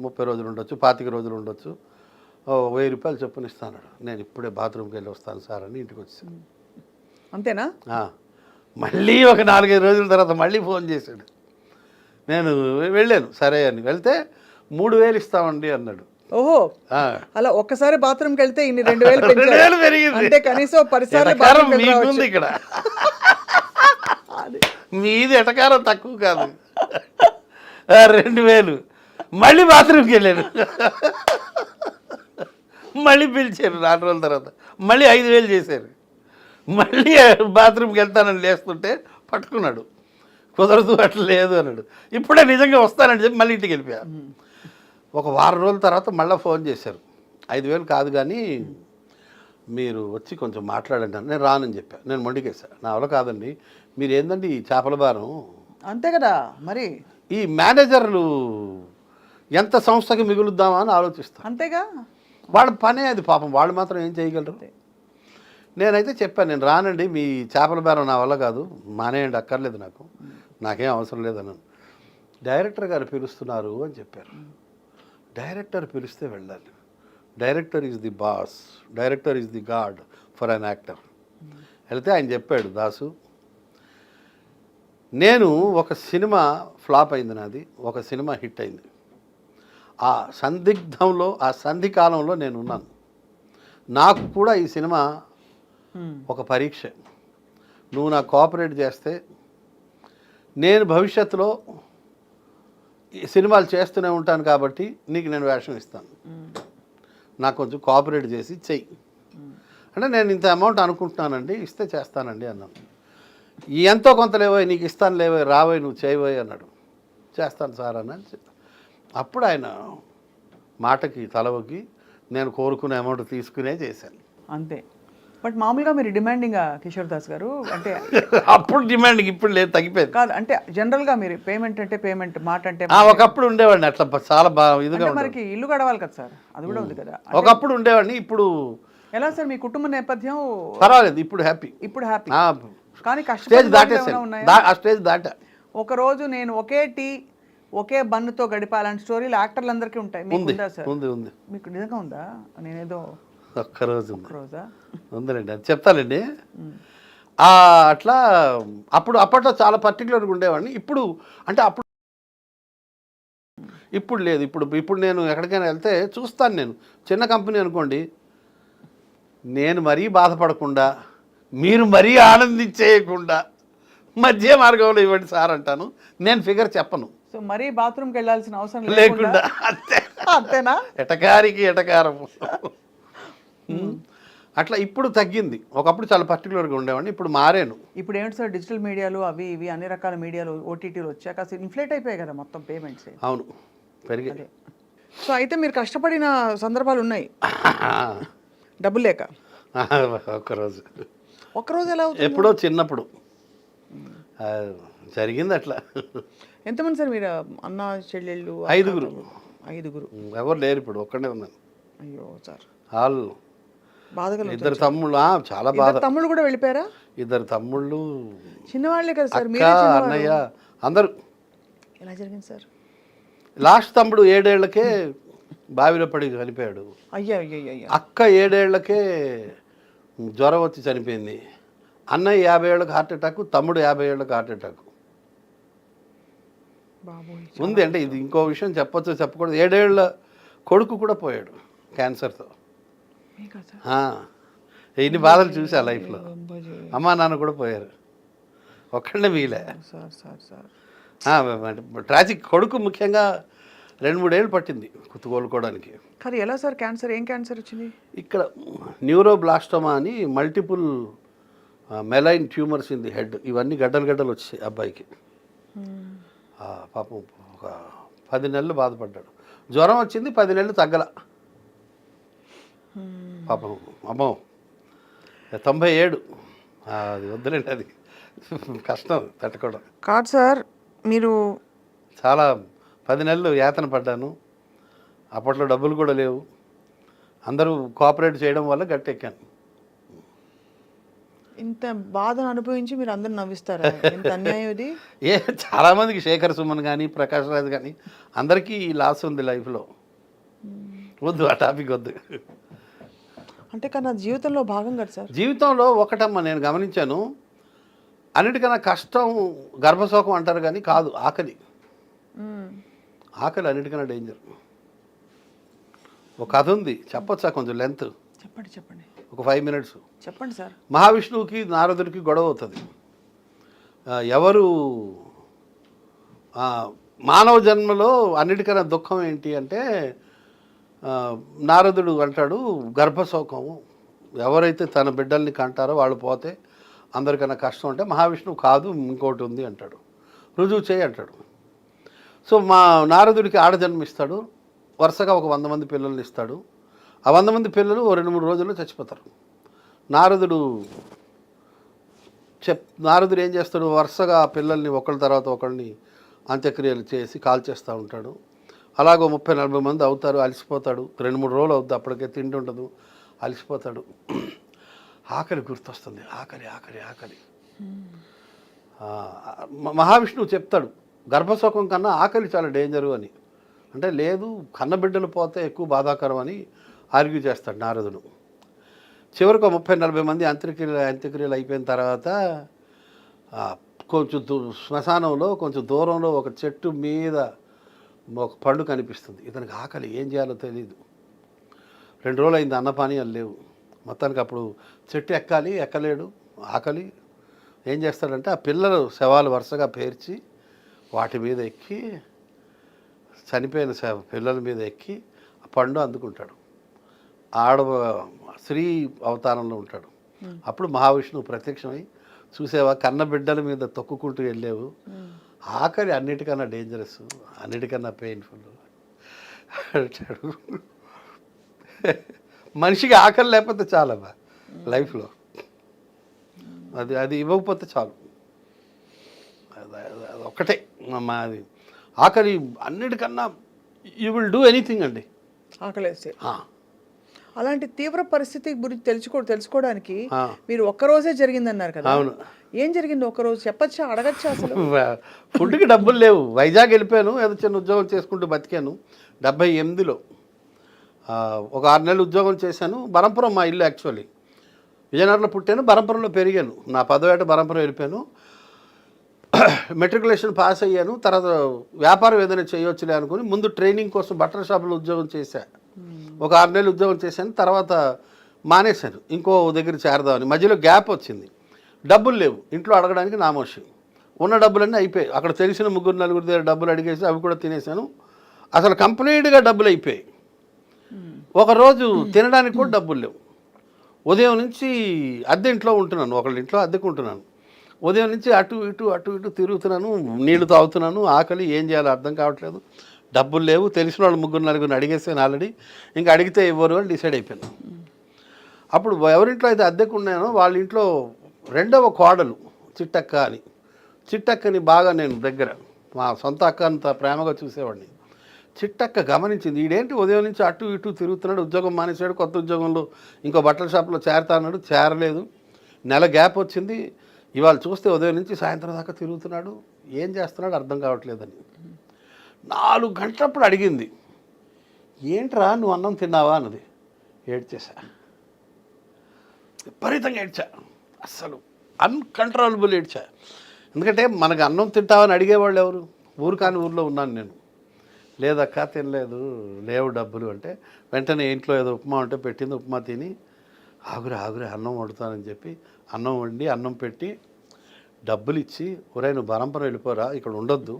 30 రోజులు ఉండొచ్చు, 25 రోజులు ఉండొచ్చు, 1,000 రూపాయలు చొప్పున ఇస్తానన్నాడు. నేను ఇప్పుడే బాత్రూమ్కి వెళ్ళి వస్తాను సార్ అని ఇంటికి వచ్చాను.
అంతేనా?
మళ్ళీ ఒక 4-5 రోజుల తర్వాత మళ్ళీ ఫోన్ చేశాడు. నేను వెళ్ళాను, సరే అని. వెళ్తే 3,000 ఇస్తామండి అన్నాడు.
ఓహో, అలా ఒక్కసారి బాత్రూమ్కి వెళ్తే ఇన్ని 2,000
పెరిగింది.
అంటే కనీసం 10 సార్లు
మీకుంది ఇక్కడ, మీది ఎటకారం తక్కువ కాదు. 2,000 మళ్ళీ బాత్రూమ్కి వెళ్ళాను, మళ్ళీ పిలిచారు 4 రోజుల తర్వాత, మళ్ళీ 5,000 చేశారు. మళ్ళీ బాత్రూమ్కి వెళ్తానని లేస్తుంటే పట్టుకున్నాడు, కుదరదు అట్లా లేదు అన్నాడు. ఇప్పుడే నిజంగా వస్తానని చెప్పి మళ్ళీ ఇంటికి వెళ్ళిపోయా. ఒక వారం రోజుల తర్వాత మళ్ళీ ఫోన్ చేశారు, 5,000 కాదు కానీ మీరు వచ్చి కొంచెం మాట్లాడండి. నేను రానని చెప్పాను. నేను మొండికేసాను, నా వల్ల కాదండి, మీరు ఏందండి ఈ చేపల భారం.
అంతే కదా మరి,
ఈ మేనేజర్లు ఎంత సంస్థకి మిగులుద్దామా అని ఆలోచిస్తాను.
అంతేగా,
వాళ్ళ పనే అది, పాపం వాళ్ళు మాత్రం ఏం చేయగలరు. నేనైతే చెప్పాను, నేను రానండి, మీ చేపల బేరం నా వల్ల కాదు, మానేయండి, అక్కర్లేదు, నాకేం అవసరం లేదన్నాను. డైరెక్టర్ గారు పిలుస్తున్నారు అని చెప్పారు. డైరెక్టర్ పిలిస్తే వెళ్ళాలి. Director is the boss, director is the God for an actor. వెళ్తే ఆయన చెప్పాడు, దాసు, నేను ఒక సినిమా ఫ్లాప్ అయింది నాది, ఒక సినిమా హిట్ అయింది, ఆ సందిగ్ధంలో, ఆ సంధి కాలంలో నేను ఉన్నాను. నాకు కూడా ఈ సినిమా ఒక పరీక్ష. నువ్వు నాకు కోఆపరేట్ చేస్తే నేను భవిష్యత్తులో ఈ సినిమాలు చేస్తూనే ఉంటాను, కాబట్టి నీకు నేను వేషం ఇస్తాను, నాకు కొంచెం కోఆపరేట్ చేసి చెయ్యి అంటే, నేను ఇంత అమౌంట్ అనుకుంటున్నానండి, ఇస్తే చేస్తానండి అన్నాను. ఎంతో కొంత లేవోయ్, నీకు ఇస్తాను లేవోయ్, రావోయ్, నువ్వు చేయబోయ్ అన్నాడు. చేస్తాను సార్ అని చెప్పి అప్పుడు ఆయన మాటకి తలవకి నేను కోరుకునే అమౌంట్ తీసుకునే చేశాను.
అంతే. బట్ మామూలుగా మీరు డిమాండింగ్ కిషోర్ దాస్ గారు అంటే
అప్పుడు డిమాండింగ్, ఇప్పుడు లేదు, తగ్గిపోయింది.
కాదు అంటే జనరల్గా మీరు పేమెంట్ అంటే పేమెంట్, మాట అంటే
ఒకప్పుడు ఉండేవాడిని అట్లా, చాలా బాగా ఇదిగా.
మనకి ఇల్లు గడవాలి కదా సార్, అది కూడా ఉంది కదా.
ఒకప్పుడు ఉండేవాడిని, ఇప్పుడు
ఎలా సార్ మీ కుటుంబ నేపథ్యం?
పర్వాలేదు, ఇప్పుడు హ్యాపీ.
ఇప్పుడు హ్యాపీ.
కానీ స్టేజ్ దాటేసాను, ఆ స్టేజ్ దాటా.
ఒకరోజు నేను ఒకే టీ ఒకే బన్నుతో గడిపాలని స్టోరీలు యాక్టర్లందరికీ ఉంటాయి, మీకు ఉందా సార్?
ఉంది.
మీకు నిజంగా ఉందా? నేనేదో
ఒక్కరోజా ఉందండి, అది చెప్తానండి. అట్లా అప్పట్లో చాలా పర్టికులర్గా ఉండేవాడిని. ఇప్పుడు అంటే ఇప్పుడు లేదు. ఇప్పుడు నేను ఎక్కడికైనా వెళ్తే చూస్తాను. నేను చిన్న కంపెనీ అనుకోండి, నేను మరీ బాధపడకుండా, మీరు మరీ ఆనందించేయకుండా మధ్య మార్గంలో ఇవ్వండి సార్ అంటాను. నేను ఫిగర్ చెప్పను.
సో మరీ బాత్రూమ్కి వెళ్ళాల్సిన అవసరం
లేకుండా,
అంతేనా?
ఎటకారికి ఎటకారము అట్లా. ఇప్పుడు తగ్గింది. ఒకప్పుడు చాలా పర్టికులర్గా ఉండేవాడిని, ఇప్పుడు మారాను.
ఇప్పుడు ఏంటి సార్, డిజిటల్ మీడియాలు అవి ఇవి అన్ని రకాల మీడియాలు ఓటీటీలు వచ్చాక అసలు ఇన్ఫ్లేట్ అయిపోయాయి కదా మొత్తం పేమెంట్స్.
అవును, పెరిగాయి.
సో అయితే మీరు కష్టపడిన సందర్భాలు ఉన్నాయి డబ్బు లేక.
ఒక్కరోజు
ఒక్కరోజు ఎలా అవుతుంది?
ఎప్పుడో చిన్నప్పుడు జరిగింది అట్లా.
ఎంతమంది సార్ మీరు అన్న చెల్లెళ్ళు?
5గురు.
5గురు.
ఎవరు లేరు, ఇప్పుడు ఒక్కడే ఉన్నాను.
అయ్యో సార్,
వాళ్ళు
బాధగా.
2 తమ్ముళ్ళు. చాలా బాధ.
తమ్ముళ్ళు కూడా వెళ్ళిపోయారా?
2 తమ్ముళ్ళు,
చిన్నవాళ్లే కదా సార్,
అక్క,
మీరే చిన్నవాళ్ళు.
అన్నయ్య అందరూ.
ఎలా జరిగింది సార్?
లాస్ట్ తమ్ముడు 7 ఏళ్లకే బావిలో పడి చనిపోయాడు.
అయ్యా అయ్యా అయ్యా.
అక్క 7 ఏళ్లకే జ్వరం వచ్చి చనిపోయింది. అన్నయ్య 50 ఏళ్ళకి హార్ట్ అటాక్, తమ్ముడు 50 ఏళ్ళకి హార్ట్ అటాక్
బాబోయ్.
ఉంది. అంటే ఇది ఇంకో విషయం చెప్పొచ్చు చెప్పకూడదు, 7 ఏళ్ళ కొడుకు కూడా పోయాడు క్యాన్సర్తో.
మీకా సార్?
ఇన్ని బాధలు చూసా లైఫ్లో. అమ్మా నాన్న కూడా పోయారు, ఒక్కడే వీలే.
Sir sir sir
tragic. కొడుకు ముఖ్యంగా 2-3 ఏళ్ళు పట్టింది కోలుకోవడానికి.
కానీ ఎలా సార్ క్యాన్సర్? ఏం క్యాన్సర్ వచ్చింది?
ఇక్కడ న్యూరోబ్లాస్టోమా అని multiple మెలైన్ tumours in the head. ఇవన్నీ గడ్డలు గడ్డలు వచ్చాయి అబ్బాయికి. పాపం ఒక 10 నెలలు బాధపడ్డాడు. జ్వరం వచ్చింది, 10 నెలలు తగ్గల పాపం. అమ్మో 97. అది వద్దులేండి, అది కష్టం తట్టుకోవడం.
కాదు సార్, మీరు
చాలా 10 నెలలు యాతన పడ్డాను. అప్పట్లో డబ్బులు కూడా లేవు, అందరూ కోఆపరేట్ చేయడం వల్ల గట్టెక్కాను.
ఇంత బాధను అనుభవించి మీరు అందరూ నవ్విస్తారా? ఎంత అన్యాయం ఇది.
చాలామందికి శేఖర్ సుమన్ కానీ ప్రకాష్ రాజ్ కానీ అందరికీ లాస్ ఉంది లైఫ్లో. వద్దు, ఆ టాపిక్ వద్దు.
అంటే కానీ నా జీవితంలో భాగం కదా సార్.
జీవితంలో ఒకటమ్మ నేను గమనించాను, అన్నిటికన్నా కష్టం గర్భశోకం అంటారు కానీ కాదు, ఆకలి. ఆకలి అన్నిటికన్నా డేంజర్. ఒక కథ ఉంది, చెప్పొచ్చా? కొంచెం లెంత్.
చెప్పండి చెప్పండి.
ఒక 5 minutes.
చెప్పండి సార్.
మహావిష్ణువుకి నారదుడికి గొడవ అవుతుంది. ఎవరు మానవ జన్మలో అన్నిటికన్నా దుఃఖం ఏంటి అంటే, నారదుడు అంటాడు గర్భశోకం. ఎవరైతే తన బిడ్డల్ని కంటారో వాళ్ళు పోతే అందరికన్నా కష్టం. అంటే మహావిష్ణువు కాదు, ఇంకోటి ఉంది అంటాడు. రుజువు చేయి అంటాడు. సో మా నారదుడికి ఆడజన్మిస్తాడు. వరుసగా ఒక 100 మంది పిల్లల్ని ఇస్తాడు. ఆ 100 మంది పిల్లలు 2-3 రోజుల్లో చచ్చిపోతారు. నారదుడు ఏం చేస్తాడు, వరుసగా ఆ పిల్లల్ని ఒకళ్ళ తర్వాత ఒకళ్ళని అంత్యక్రియలు చేసి కాల్చేస్తూ ఉంటాడు. అలాగో 30-40 మంది అవుతారు. అలసిపోతాడు. 2-3 రోజులు అవుతుంది, అప్పటికే తిండి ఉండదు, అలసిపోతాడు. ఆకలి గుర్తొస్తుంది, ఆకలి ఆకలి ఆకలి. మహావిష్ణువు చెప్తాడు గర్భశోకం కన్నా ఆకలి చాలా డేంజరు అని. అంటే లేదు, కన్నబిడ్డలు పోతే ఎక్కువ బాధాకరం అని ఆర్గ్యూ చేస్తాడు నారదుడు. చివరికి 30-40 మంది అంత్యక్రియలు అయిపోయిన తర్వాత కొంచెం శ్మశానంలో కొంచెం దూరంలో ఒక చెట్టు మీద ఒక పండు కనిపిస్తుంది. ఇతనికి ఆకలి, ఏం చేయాలో తెలియదు. 2 రోజులు అయింది, అన్నపానీయాలు లేవు. మొత్తానికి అప్పుడు చెట్టు ఎక్కాలి, ఎక్కలేడు, ఆకలి. ఏం చేస్తాడంటే ఆ పిల్లలు శవాలు వరుసగా పేర్చి వాటి మీద ఎక్కి, చనిపోయిన పిల్లల మీద ఎక్కి ఆ పండు అందుకుంటాడు. స్త్రీ అవతారంలో ఉంటాడు. అప్పుడు మహావిష్ణువు ప్రత్యక్షమై, చూసేవా కన్న బిడ్డల మీద తొక్కుకుంటూ వెళ్ళేవు, ఆకలి అన్నిటికన్నా డేంజరస్, అన్నిటికన్నా పెయిన్ఫుల్ అంటాడు. మనిషికి ఆకలి లేకపోతే చాలమ్మా లైఫ్లో, అది ఇవ్వకపోతే చాలు. అది ఒక్కటే మా అది ఆకలి అన్నిటికన్నా. యూ విల్ డూ ఎనీథింగ్ అండి
ఆకలేస్తే. అలాంటి తీవ్ర పరిస్థితి గురించి తెలుసుకోవడానికి మీరు ఒక్కరోజే జరిగిందన్నారు కదా.
అవును.
ఏం జరిగింది ఒక్కరోజు చెప్పచ్చా, అడగచ్చా? అసలు
ఫుడ్కి డబ్బులు లేవు. వైజాగ్ వెళ్ళిపోయాను, ఏదో చిన్న ఉద్యోగం చేసుకుంటూ బతికాను. 78లో ఒక 6 నెలలు ఉద్యోగం చేశాను. బరంపురం మా ఇల్లు. యాక్చువల్లీ విజయనగరంలో పుట్టాను, బరంపురంలో పెరిగాను. నా 10వ ఏట బరంపురం వెళ్ళిపోయాను. మెట్రికులేషన్ పాస్ అయ్యాను. తర్వాత వ్యాపారం ఏదైనా చేయొచ్చులే అనుకుని ముందు ట్రైనింగ్ కోసం బట్టల షాపులో ఉద్యోగం చేశాను. ఒక 6 నెలలు ఉద్యోగం చేశాను. తర్వాత మానేశాను, ఇంకో దగ్గర చేరదామని. మధ్యలో గ్యాప్ వచ్చింది. డబ్బులు లేవు, ఇంట్లో అడగడానికి నామోషి. ఉన్న డబ్బులన్నీ అయిపోయాయి. అక్కడ తెలిసిన 3-4 దగ్గర డబ్బులు అడిగేసి అవి కూడా తినేశాను. అసలు కంప్లీట్గా డబ్బులు అయిపోయాయి. ఒకరోజు తినడానికి కూడా డబ్బులు లేవు. ఉదయం నుంచి అద్దె ఇంట్లో ఉంటున్నాను, ఒకళ్ళ ఇంట్లో అద్దెకు ఉంటున్నాను. ఉదయం నుంచి అటు ఇటు తిరుగుతున్నాను, నీళ్లు తాగుతున్నాను. ఆకలి, ఏం చేయాలో అర్థం కావట్లేదు. డబ్బులు లేవు, తెలిసిన వాళ్ళు 3-4 అడిగేసాను ఆల్రెడీ, ఇంకా అడిగితే ఇవ్వరు అని డిసైడ్ అయిపోయాను. అప్పుడు ఎవరింట్లో అయితే అద్దెకు ఉన్నానో వాళ్ళ ఇంట్లో రెండవ కోడలు చిట్టక్క అని, చిట్టక్కని బాగా నేను దగ్గర మా సొంత అక్క అంత ప్రేమగా చూసేవాడిని. చిట్టక్క గమనించింది, ఈడేంటి ఉదయం నుంచి అటు ఇటు తిరుగుతున్నాడు, ఉద్యోగం మానేశాడు, కొత్త ఉద్యోగంలో ఇంకో బట్టల షాప్లో చేరతా అన్నాడు, చేరలేదు, నెల గ్యాప్ వచ్చింది, ఇవాళ చూస్తే ఉదయం నుంచి సాయంత్రం దాకా తిరుగుతున్నాడు, ఏం చేస్తున్నాడు అర్థం కావట్లేదని. 4 గంటలప్పుడు అడిగింది, ఏంట్రా నువ్వు అన్నం తిన్నావా అన్నది. ఏడ్చేసా, విపరీతంగా ఏడ్చా, అస్సలు అన్కంట్రోలబుల్ ఏడ్చా. ఎందుకంటే మనకు అన్నం తింటావని అడిగేవాళ్ళు ఎవరు? ఊరు కాని ఊర్లో ఉన్నాను నేను. లేదక్క తినలేదు, లేవు డబ్బులు అంటే వెంటనే ఇంట్లో ఏదో ఉప్మా ఉంటే పెట్టింది, ఉప్మా తిని ఆగురే అన్నం వండుతానని చెప్పి అన్నం వండి అన్నం పెట్టి డబ్బులు ఇచ్చి, ఒరే నువ్వు బరంపురం వెళ్ళిపోరా, ఇక్కడ ఉండొద్దు,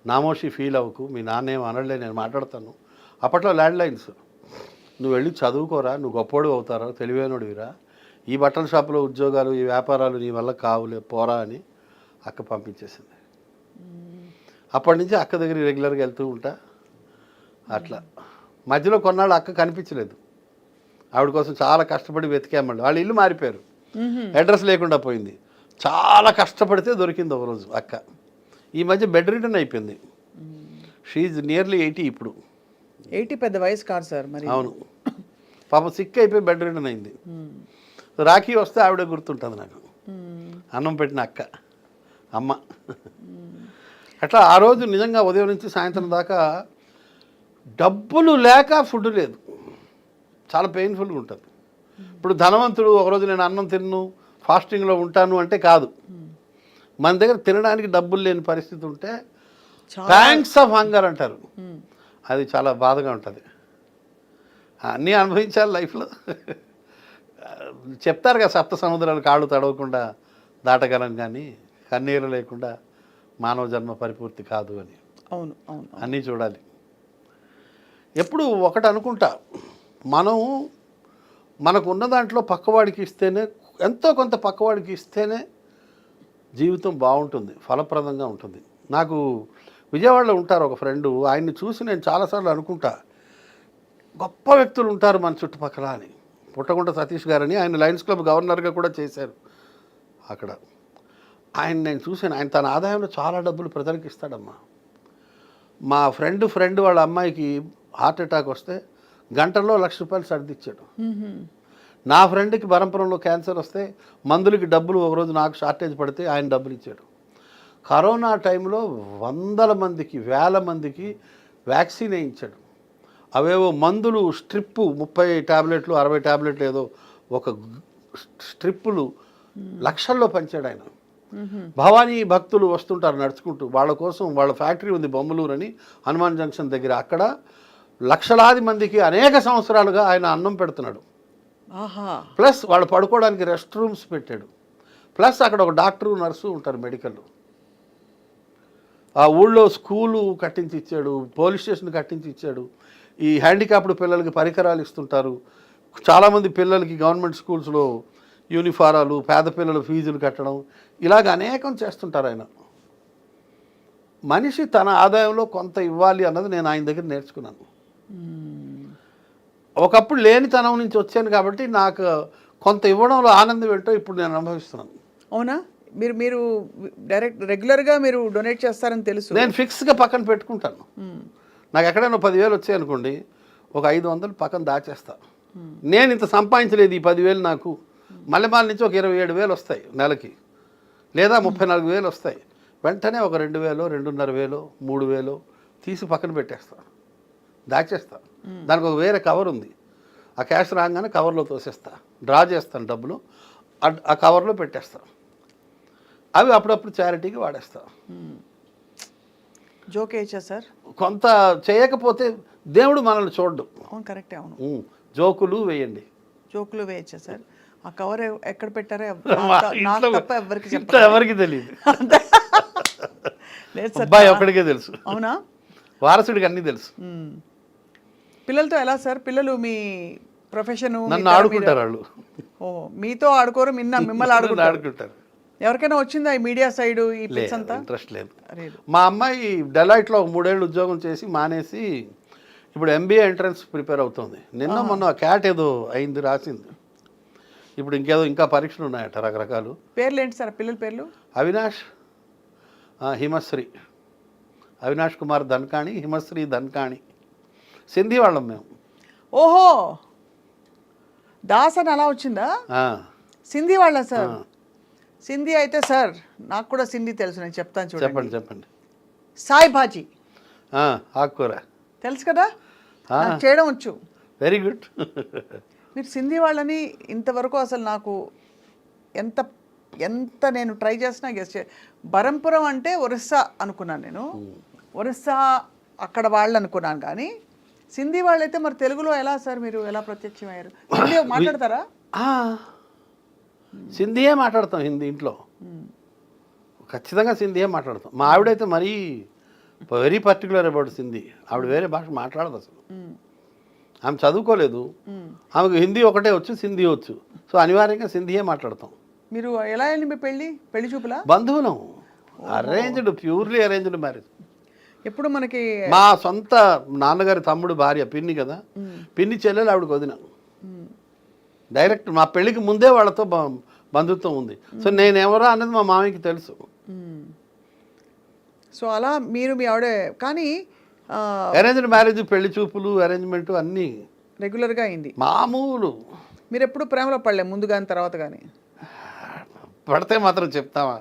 నామోషి ఫీల్ అవ్వకు, మీ నాన్న ఏం అనలే, నేను మాట్లాడతాను. అప్పట్లో ల్యాండ్లైన్స్, నువ్వు వెళ్ళి చదువుకోరా, నువ్వు గొప్పోడు అవుతారా, తెలివైనడివిరా, ఈ బట్టల షాపులో ఉద్యోగాలు ఈ వ్యాపారాలు నీ వల్ల కావులే, పోరా అని అక్క పంపించేసింది. అప్పటి నుంచి అక్క దగ్గర రెగ్యులర్గా వెళ్తూ ఉంటా. అట్లా మధ్యలో కొన్నాళ్ళు అక్క కనిపించలేదు, ఆవిడ కోసం చాలా కష్టపడి వెతికామండి. వాళ్ళ ఇల్లు మారిపోయారు, అడ్రస్ లేకుండా పోయింది, చాలా కష్టపడితే దొరికింది ఒకరోజు అక్క. ఈ మధ్య బెడ్ రిటర్న్ అయిపోయింది, షీఈ్ నియర్లీ 80 ఇప్పుడు.
80 పెద్ద వయసు కాదు సార్ మరి.
అవును, పాపం సిక్ అయిపోయి బెడ్ రిటర్న్ అయింది. రాఖీ వస్తే ఆవిడే గుర్తుంటుంది నాకు, అన్నం పెట్టిన అక్క, అమ్మ. అట్లా ఆ రోజు నిజంగా ఉదయం నుంచి సాయంత్రం దాకా డబ్బులు లేక ఫుడ్ లేదు, చాలా పెయిన్ఫుల్గా ఉంటుంది. ఇప్పుడు ధనవంతుడు ఒకరోజు నేను అన్నం తిన్ను ఫాస్టింగ్లో ఉంటాను అంటే కాదు, మన దగ్గర తినడానికి డబ్బులు లేని పరిస్థితి ఉంటే థ్యాంక్స్ ఆఫ్ హంగర్ అంటారు, అది చాలా బాధగా ఉంటుంది. అన్నీ అనుభవించాలి లైఫ్లో. చెప్తారు కదా, 7 సముద్రాలు కాళ్ళు తడవకుండా దాటగలం, కానీ కన్నీరు లేకుండా మానవ జన్మ పరిపూర్తి కాదు అని.
అవును అవును,
అన్నీ చూడాలి. ఎప్పుడు ఒకటి అనుకుంటా, మనకు ఉన్న దాంట్లో పక్కవాడికి ఇస్తేనే, ఎంతో కొంత పక్కవాడికి ఇస్తేనే జీవితం బాగుంటుంది, ఫలప్రదంగా ఉంటుంది. నాకు విజయవాడలో ఉంటారు ఒక ఫ్రెండు, ఆయన్ని చూసి నేను చాలాసార్లు అనుకుంటా, గొప్ప వ్యక్తులు ఉంటారు మన చుట్టుపక్కల అని. పుట్టగుంట సతీష్ గారని, ఆయన లయన్స్ క్లబ్ గవర్నర్గా కూడా చేశారు అక్కడ. ఆయన నేను చూశాను, ఆయన తన ఆదాయంలో చాలా డబ్బులు ప్రజలకు ఇస్తాడమ్మా. మా ఫ్రెండ్ వాళ్ళ అమ్మాయికి హార్ట్ అటాక్ వస్తే గంటల్లో ₹1,00,000 సర్దిచ్చాడు. నా ఫ్రెండ్కి బరంపురంలో క్యాన్సర్ వస్తే మందులకి డబ్బులు ఒకరోజు నాకు షార్టేజ్ పడితే ఆయన డబ్బులు ఇచ్చాడు. కరోనా టైంలో 100 మందికి 1000 మందికి వ్యాక్సిన్ వేయించాడు. అవేవో మందులు స్ట్రిప్పు 30 టాబ్లెట్లు 60 టాబ్లెట్లు ఏదో ఒక స్ట్రిప్పులు లక్షల్లో పంచాడు ఆయన. భవానీ భక్తులు వస్తుంటారు నడుచుకుంటూ, వాళ్ళ కోసం, వాళ్ళ ఫ్యాక్టరీ ఉంది బొమ్మలూరు అని హనుమాన్ జంక్షన్ దగ్గర, అక్కడ లక్షలాది మందికి అనేక సంవత్సరాలుగా ఆయన అన్నం పెడుతున్నాడు. ప్లస్ వాళ్ళు పడుకోవడానికి రెస్ట్ రూమ్స్ పెట్టాడు, ప్లస్ అక్కడ ఒక డాక్టరు నర్సు ఉంటారు మెడికల్. ఆ ఊళ్ళో స్కూలు కట్టించి ఇచ్చాడు, పోలీస్ స్టేషన్ కట్టించి ఇచ్చాడు. ఈ హ్యాండిక్యాప్డ్ పిల్లలకి పరికరాలు ఇస్తుంటారు, చాలామంది పిల్లలకి గవర్నమెంట్ స్కూల్స్లో యూనిఫారాలు, పేద పిల్లల ఫీజులు కట్టడం, ఇలాగ అనేకం చేస్తుంటారు ఆయన. మనిషి తన ఆదాయంలో కొంత ఇవ్వాలి అన్నది నేను ఆయన దగ్గర నేర్చుకున్నాను. ఒకప్పుడు లేనితనం నుంచి వచ్చాను కాబట్టి నాకు కొంత ఇవ్వడంలో ఆనందం ఏంటో ఇప్పుడు నేను అనుభవిస్తున్నాను.
అవునా? మీరు రెగ్యులర్గా మీరు డొనేట్ చేస్తారని తెలుసు.
నేను ఫిక్స్గా పక్కన పెట్టుకుంటాను. నాకు ఎక్కడైనా 10,000 వచ్చాయనుకోండి, ఒక 500 పక్కన దాచేస్తా. నేను ఇంత సంపాదించలేదు, ఈ 10,000 నాకు మల్లెమాల నుంచి ఒక 27,000 వస్తాయి నెలకి, లేదా 34,000 వస్తాయి. వెంటనే ఒక 2,000, 2,500, 3,000 తీసి పక్కన పెట్టేస్తా, దాచేస్తా. దానికి ఒక వేరే కవర్ ఉంది, ఆ క్యాష్ రాగానే కవర్లో తోసేస్తా, డ్రా చేస్తాను డబ్బులు, ఆ కవర్లో పెట్టేస్తా. అవి అప్పుడప్పుడు చారిటీకి వాడేస్తా.
జోక్ వేయచ్చా సార్?
కొంత చేయకపోతే దేవుడు మనల్ని చూడడు.
అవును, కరెక్టే. అవును,
జోకులు వేయండి.
జోకులు వేయచ్చా సార్? ఆ కవర్ ఎక్కడ పెట్టారో
ఎవరికి తెలియదు, అబ్బాయి ఒక్కడికే తెలుసు.
అవునా?
వారసుడికి అన్నీ తెలుసు.
పిల్లలతో ఎలా సార్? పిల్లలు మీ ప్రొఫెషన్
నన్ను ఆడుకుంటారు వాళ్ళు.
ఓ, మీతో ఆడుకోరు, మిమ్మల్ని ఆడుకుంటారు. ఎవరికైనా వచ్చిందా ఈ మీడియా సైడ్ ఈ పిక్స్ అంతా?
ఇంట్రెస్ట్ లేదు.
లేదు.
మా అమ్మాయి డెలాయిట్లో ఒక 3 ఏళ్ళు ఉద్యోగం చేసి మానేసి ఇప్పుడు MBA ఎంట్రన్స్ ప్రిపేర్ అవుతుంది. నిన్న మొన్న క్యాట్ ఏదో అయింది, రాసింది. ఇప్పుడు ఇంకా పరీక్షలు ఉన్నాయట రకరకాలు.
పేర్లు ఏంటి సార్ పిల్లల పేర్లు?
అవినాష్, హిమశ్రీ, అవినాష్ కుమార్ ధన్కాణి, హిమశ్రీ ధన్కాణి. సింధీ వాళ్ళం మేము.
ఓహో, దాస్ అని అలా వచ్చిందా?
ఆ,
సింధీ వాళ్ళ సార్? సింధీ అయితే సార్ నాకు కూడా సింధీ తెలుసు, నేను చెప్తాను చూడండి.
చెప్పండి.
సాయి భాజీ
ఆకుకూర
తెలుసు కదా, నాకు చేయడం వచ్చు.
Very good.
మీరు సింధీ వాళ్ళని ఇంతవరకు అసలు నాకు ఎంత ఎంత నేను ట్రై చేసినా గెస్ట్ బరంపురం అంటే ఒరిస్సా అనుకున్నాను నేను, ఒరిస్సా అక్కడ వాళ్ళు అనుకున్నాను. కానీ సింధీ వాళ్ళైతే మరి తెలుగులో ఎలా సార్ మీరు ఎలా ప్రత్యక్షమయ్యారు? హిందీ మాట్లాడతారా?
సింధీయే మాట్లాడతాం హిందీ ఇంట్లో, ఖచ్చితంగా సింధీయే మాట్లాడతాం. మా ఆవిడైతే మరీ వెరీ పర్టికులర్ అబౌట్ సింధీ. ఆవిడ వేరే భాష మాట్లాడదు అసలు. ఆమె చదువుకోలేదు, ఆమెకు హిందీ ఒకటే వచ్చు, సింధీ వచ్చు. సో అనివార్యంగా సింధీయే మాట్లాడతాం.
మీరు ఎలా అయింది మీ పెళ్లి చూపులా?
బంధువులం, అరేంజ్డ్, ప్యూర్లీ అరేంజ్డ్ మ్యారేజ్.
ఎప్పుడు మనకి
మా సొంత నాన్నగారి తమ్ముడు భార్య, పిన్ని కదా, పిన్ని చెల్లెలు ఆవిడకి వదిన. డైరెక్ట్ మా పెళ్ళికి ముందే వాళ్ళతో బంధుత్వం ఉంది. సో నేనెవరో అన్నది మా మామయ్యకి తెలుసు.
సో అలా మీరు మీ ఆవిడే కానీ
అరేంజ్డ్ మ్యారేజ్, పెళ్లి చూపులు, అరేంజ్మెంట్ అన్నీ
రెగ్యులర్గా అయింది.
మామూలు.
మీరు ఎప్పుడు ప్రేమలో పడలే, ముందు కానీ తర్వాత కానీ?
పడితే మాత్రం చెప్తావా?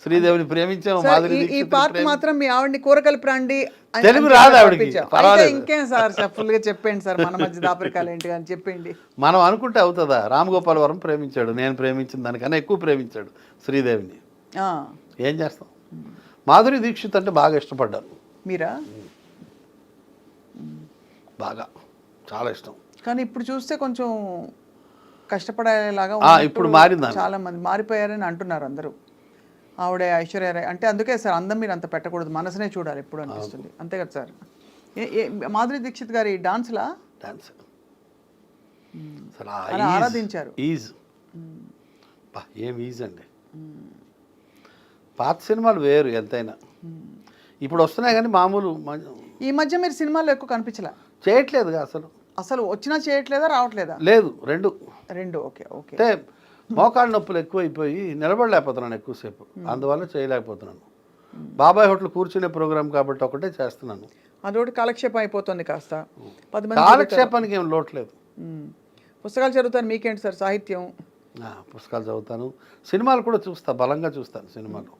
శ్రీదేవిని ప్రేమించాము, మాధురి
ఈ పార్ట్ మాత్రం మీ ఆవిడని కూరగాయల ప్రాండి
తెలుగు రాదు ఆవిడకి.
ఇంకేం సార్ ఫుల్గా చెప్పండి సార్, మన మధ్య దాపరికాలు ఏంటి అని చెప్పండి.
మనం అనుకుంటే అవుతుందా? రామగోపాల్ వరం ప్రేమించాడు, నేను ప్రేమించిన దానికన్నా ఎక్కువ ప్రేమించాడు శ్రీదేవిని. ఏం చేస్తాం? మాధురి దీక్షిత్ అంటే బాగా ఇష్టపడ్డాను.
మీరా?
బాగా, చాలా ఇష్టం.
కానీ ఇప్పుడు చూస్తే కొంచెం కష్టపడేలాగా
ఇప్పుడు మారిందా?
చాలా మంది మారిపోయారని అంటున్నారు అందరూ. ఆవిడ ఐశ్వర్య రాయ్ అంటే అందుకే సార్ అందం మీరు అంత పెట్టకూడదు, మనసునే చూడాలి ఎప్పుడు అనిపిస్తుంది. అంతే కదా సార్? మాధురి దీక్షిత్ గారి డాన్స్లా
డాన్స్
ఆరాధించారు.
ఈజ్ ఏం ఈజ్ అండి. పాత సినిమాలు వేరు ఎంతైనా, ఇప్పుడు వస్తున్నాయి కానీ మామూలు.
ఈ మధ్య మీరు సినిమాల్లో ఎక్కువ కనిపించలే,
చేయట్లేదుగా
అసలు వచ్చినా చేయట్లేదా, రావట్లేదా?
లేదు, రెండు.
ఓకే.
అంటే మోకాళ్ళ నొప్పులు ఎక్కువైపోయి నిలబడలేకపోతున్నాను ఎక్కువసేపు, అందువల్ల చేయలేకపోతున్నాను. బాబాయ్ హోటల్ కూర్చునే ప్రోగ్రామ్ కాబట్టి ఒకటే చేస్తున్నాను.
అదొకటి కాలక్షేపం అయిపోతుంది కాస్త.
కాలక్షేపానికి ఏం లోట్లేదు.
పుస్తకాలు చదువుతాను. మీకేంటి సార్ సాహిత్యం?
పుస్తకాలు చదువుతాను, సినిమాలు కూడా చూస్తా, బలంగా చూస్తాను సినిమాలు.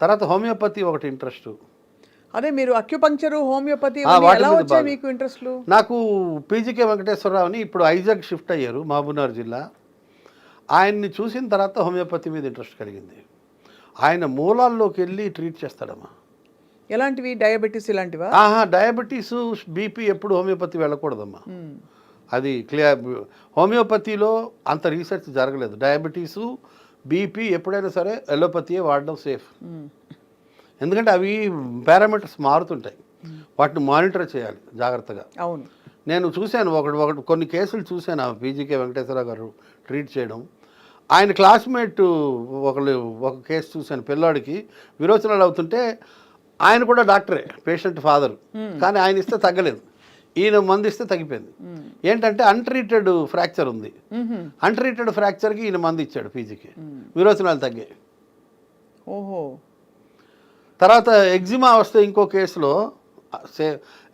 తర్వాత హోమియోపతి ఒకటి ఇంట్రెస్ట్.
అదే మీరు అక్యుపంక్చరు, హోమియోపతి ఎలా వచ్చాయి మీకు ఇంట్రెస్ట్లు?
నాకు పీజీకే వెంకటేశ్వరరావుని ఇప్పుడు ఐజాగ్ షిఫ్ట్ అయ్యారు, మహబూబ్నగర్ జిల్లా. ఆయన్ని చూసిన తర్వాత హోమియోపతి మీద ఇంట్రెస్ట్ కలిగింది. ఆయన మూలాల్లోకి వెళ్ళి ట్రీట్ చేస్తాడమ్మా.
ఎలాంటివి? డయాబెటీస్ ఇలాంటివా?
డయాబెటీస్, బీపీ ఎప్పుడు హోమియోపతి వెళ్ళకూడదమ్మా. అది క్లియర్. హోమియోపతిలో అంత రీసెర్చ్ జరగలేదు. డయాబెటీసు, బీపీ ఎప్పుడైనా సరే ఎలోపతియే వాడడం సేఫ్. ఎందుకంటే అవి పారామీటర్స్ మారుతుంటాయి, వాటిని మానిటర్ చేయాలి జాగ్రత్తగా.
అవును,
నేను చూశాను కొన్ని కేసులు చూశాను. పీజీకే వెంకటేశ్వర గారు ట్రీట్ చేయడం. ఆయన క్లాస్మేట్ ఒక కేసు చూశాను, పిల్లాడికి విరోచనాలు అవుతుంటే ఆయన కూడా డాక్టరే, పేషెంట్ ఫాదర్, కానీ ఆయన ఇస్తే తగ్గలేదు, ఈయన మందు ఇస్తే తగ్గిపోయింది. ఏంటంటే అన్ట్రీటెడ్ ఫ్రాక్చర్ ఉంది, అన్ట్రీటెడ్ ఫ్రాక్చర్కి ఈయన మందు ఇచ్చాడు, పీజీకి విరోచనాలు తగ్గాయి.
ఓహో.
తర్వాత ఎగ్జిమా వస్తే ఇంకో కేసులో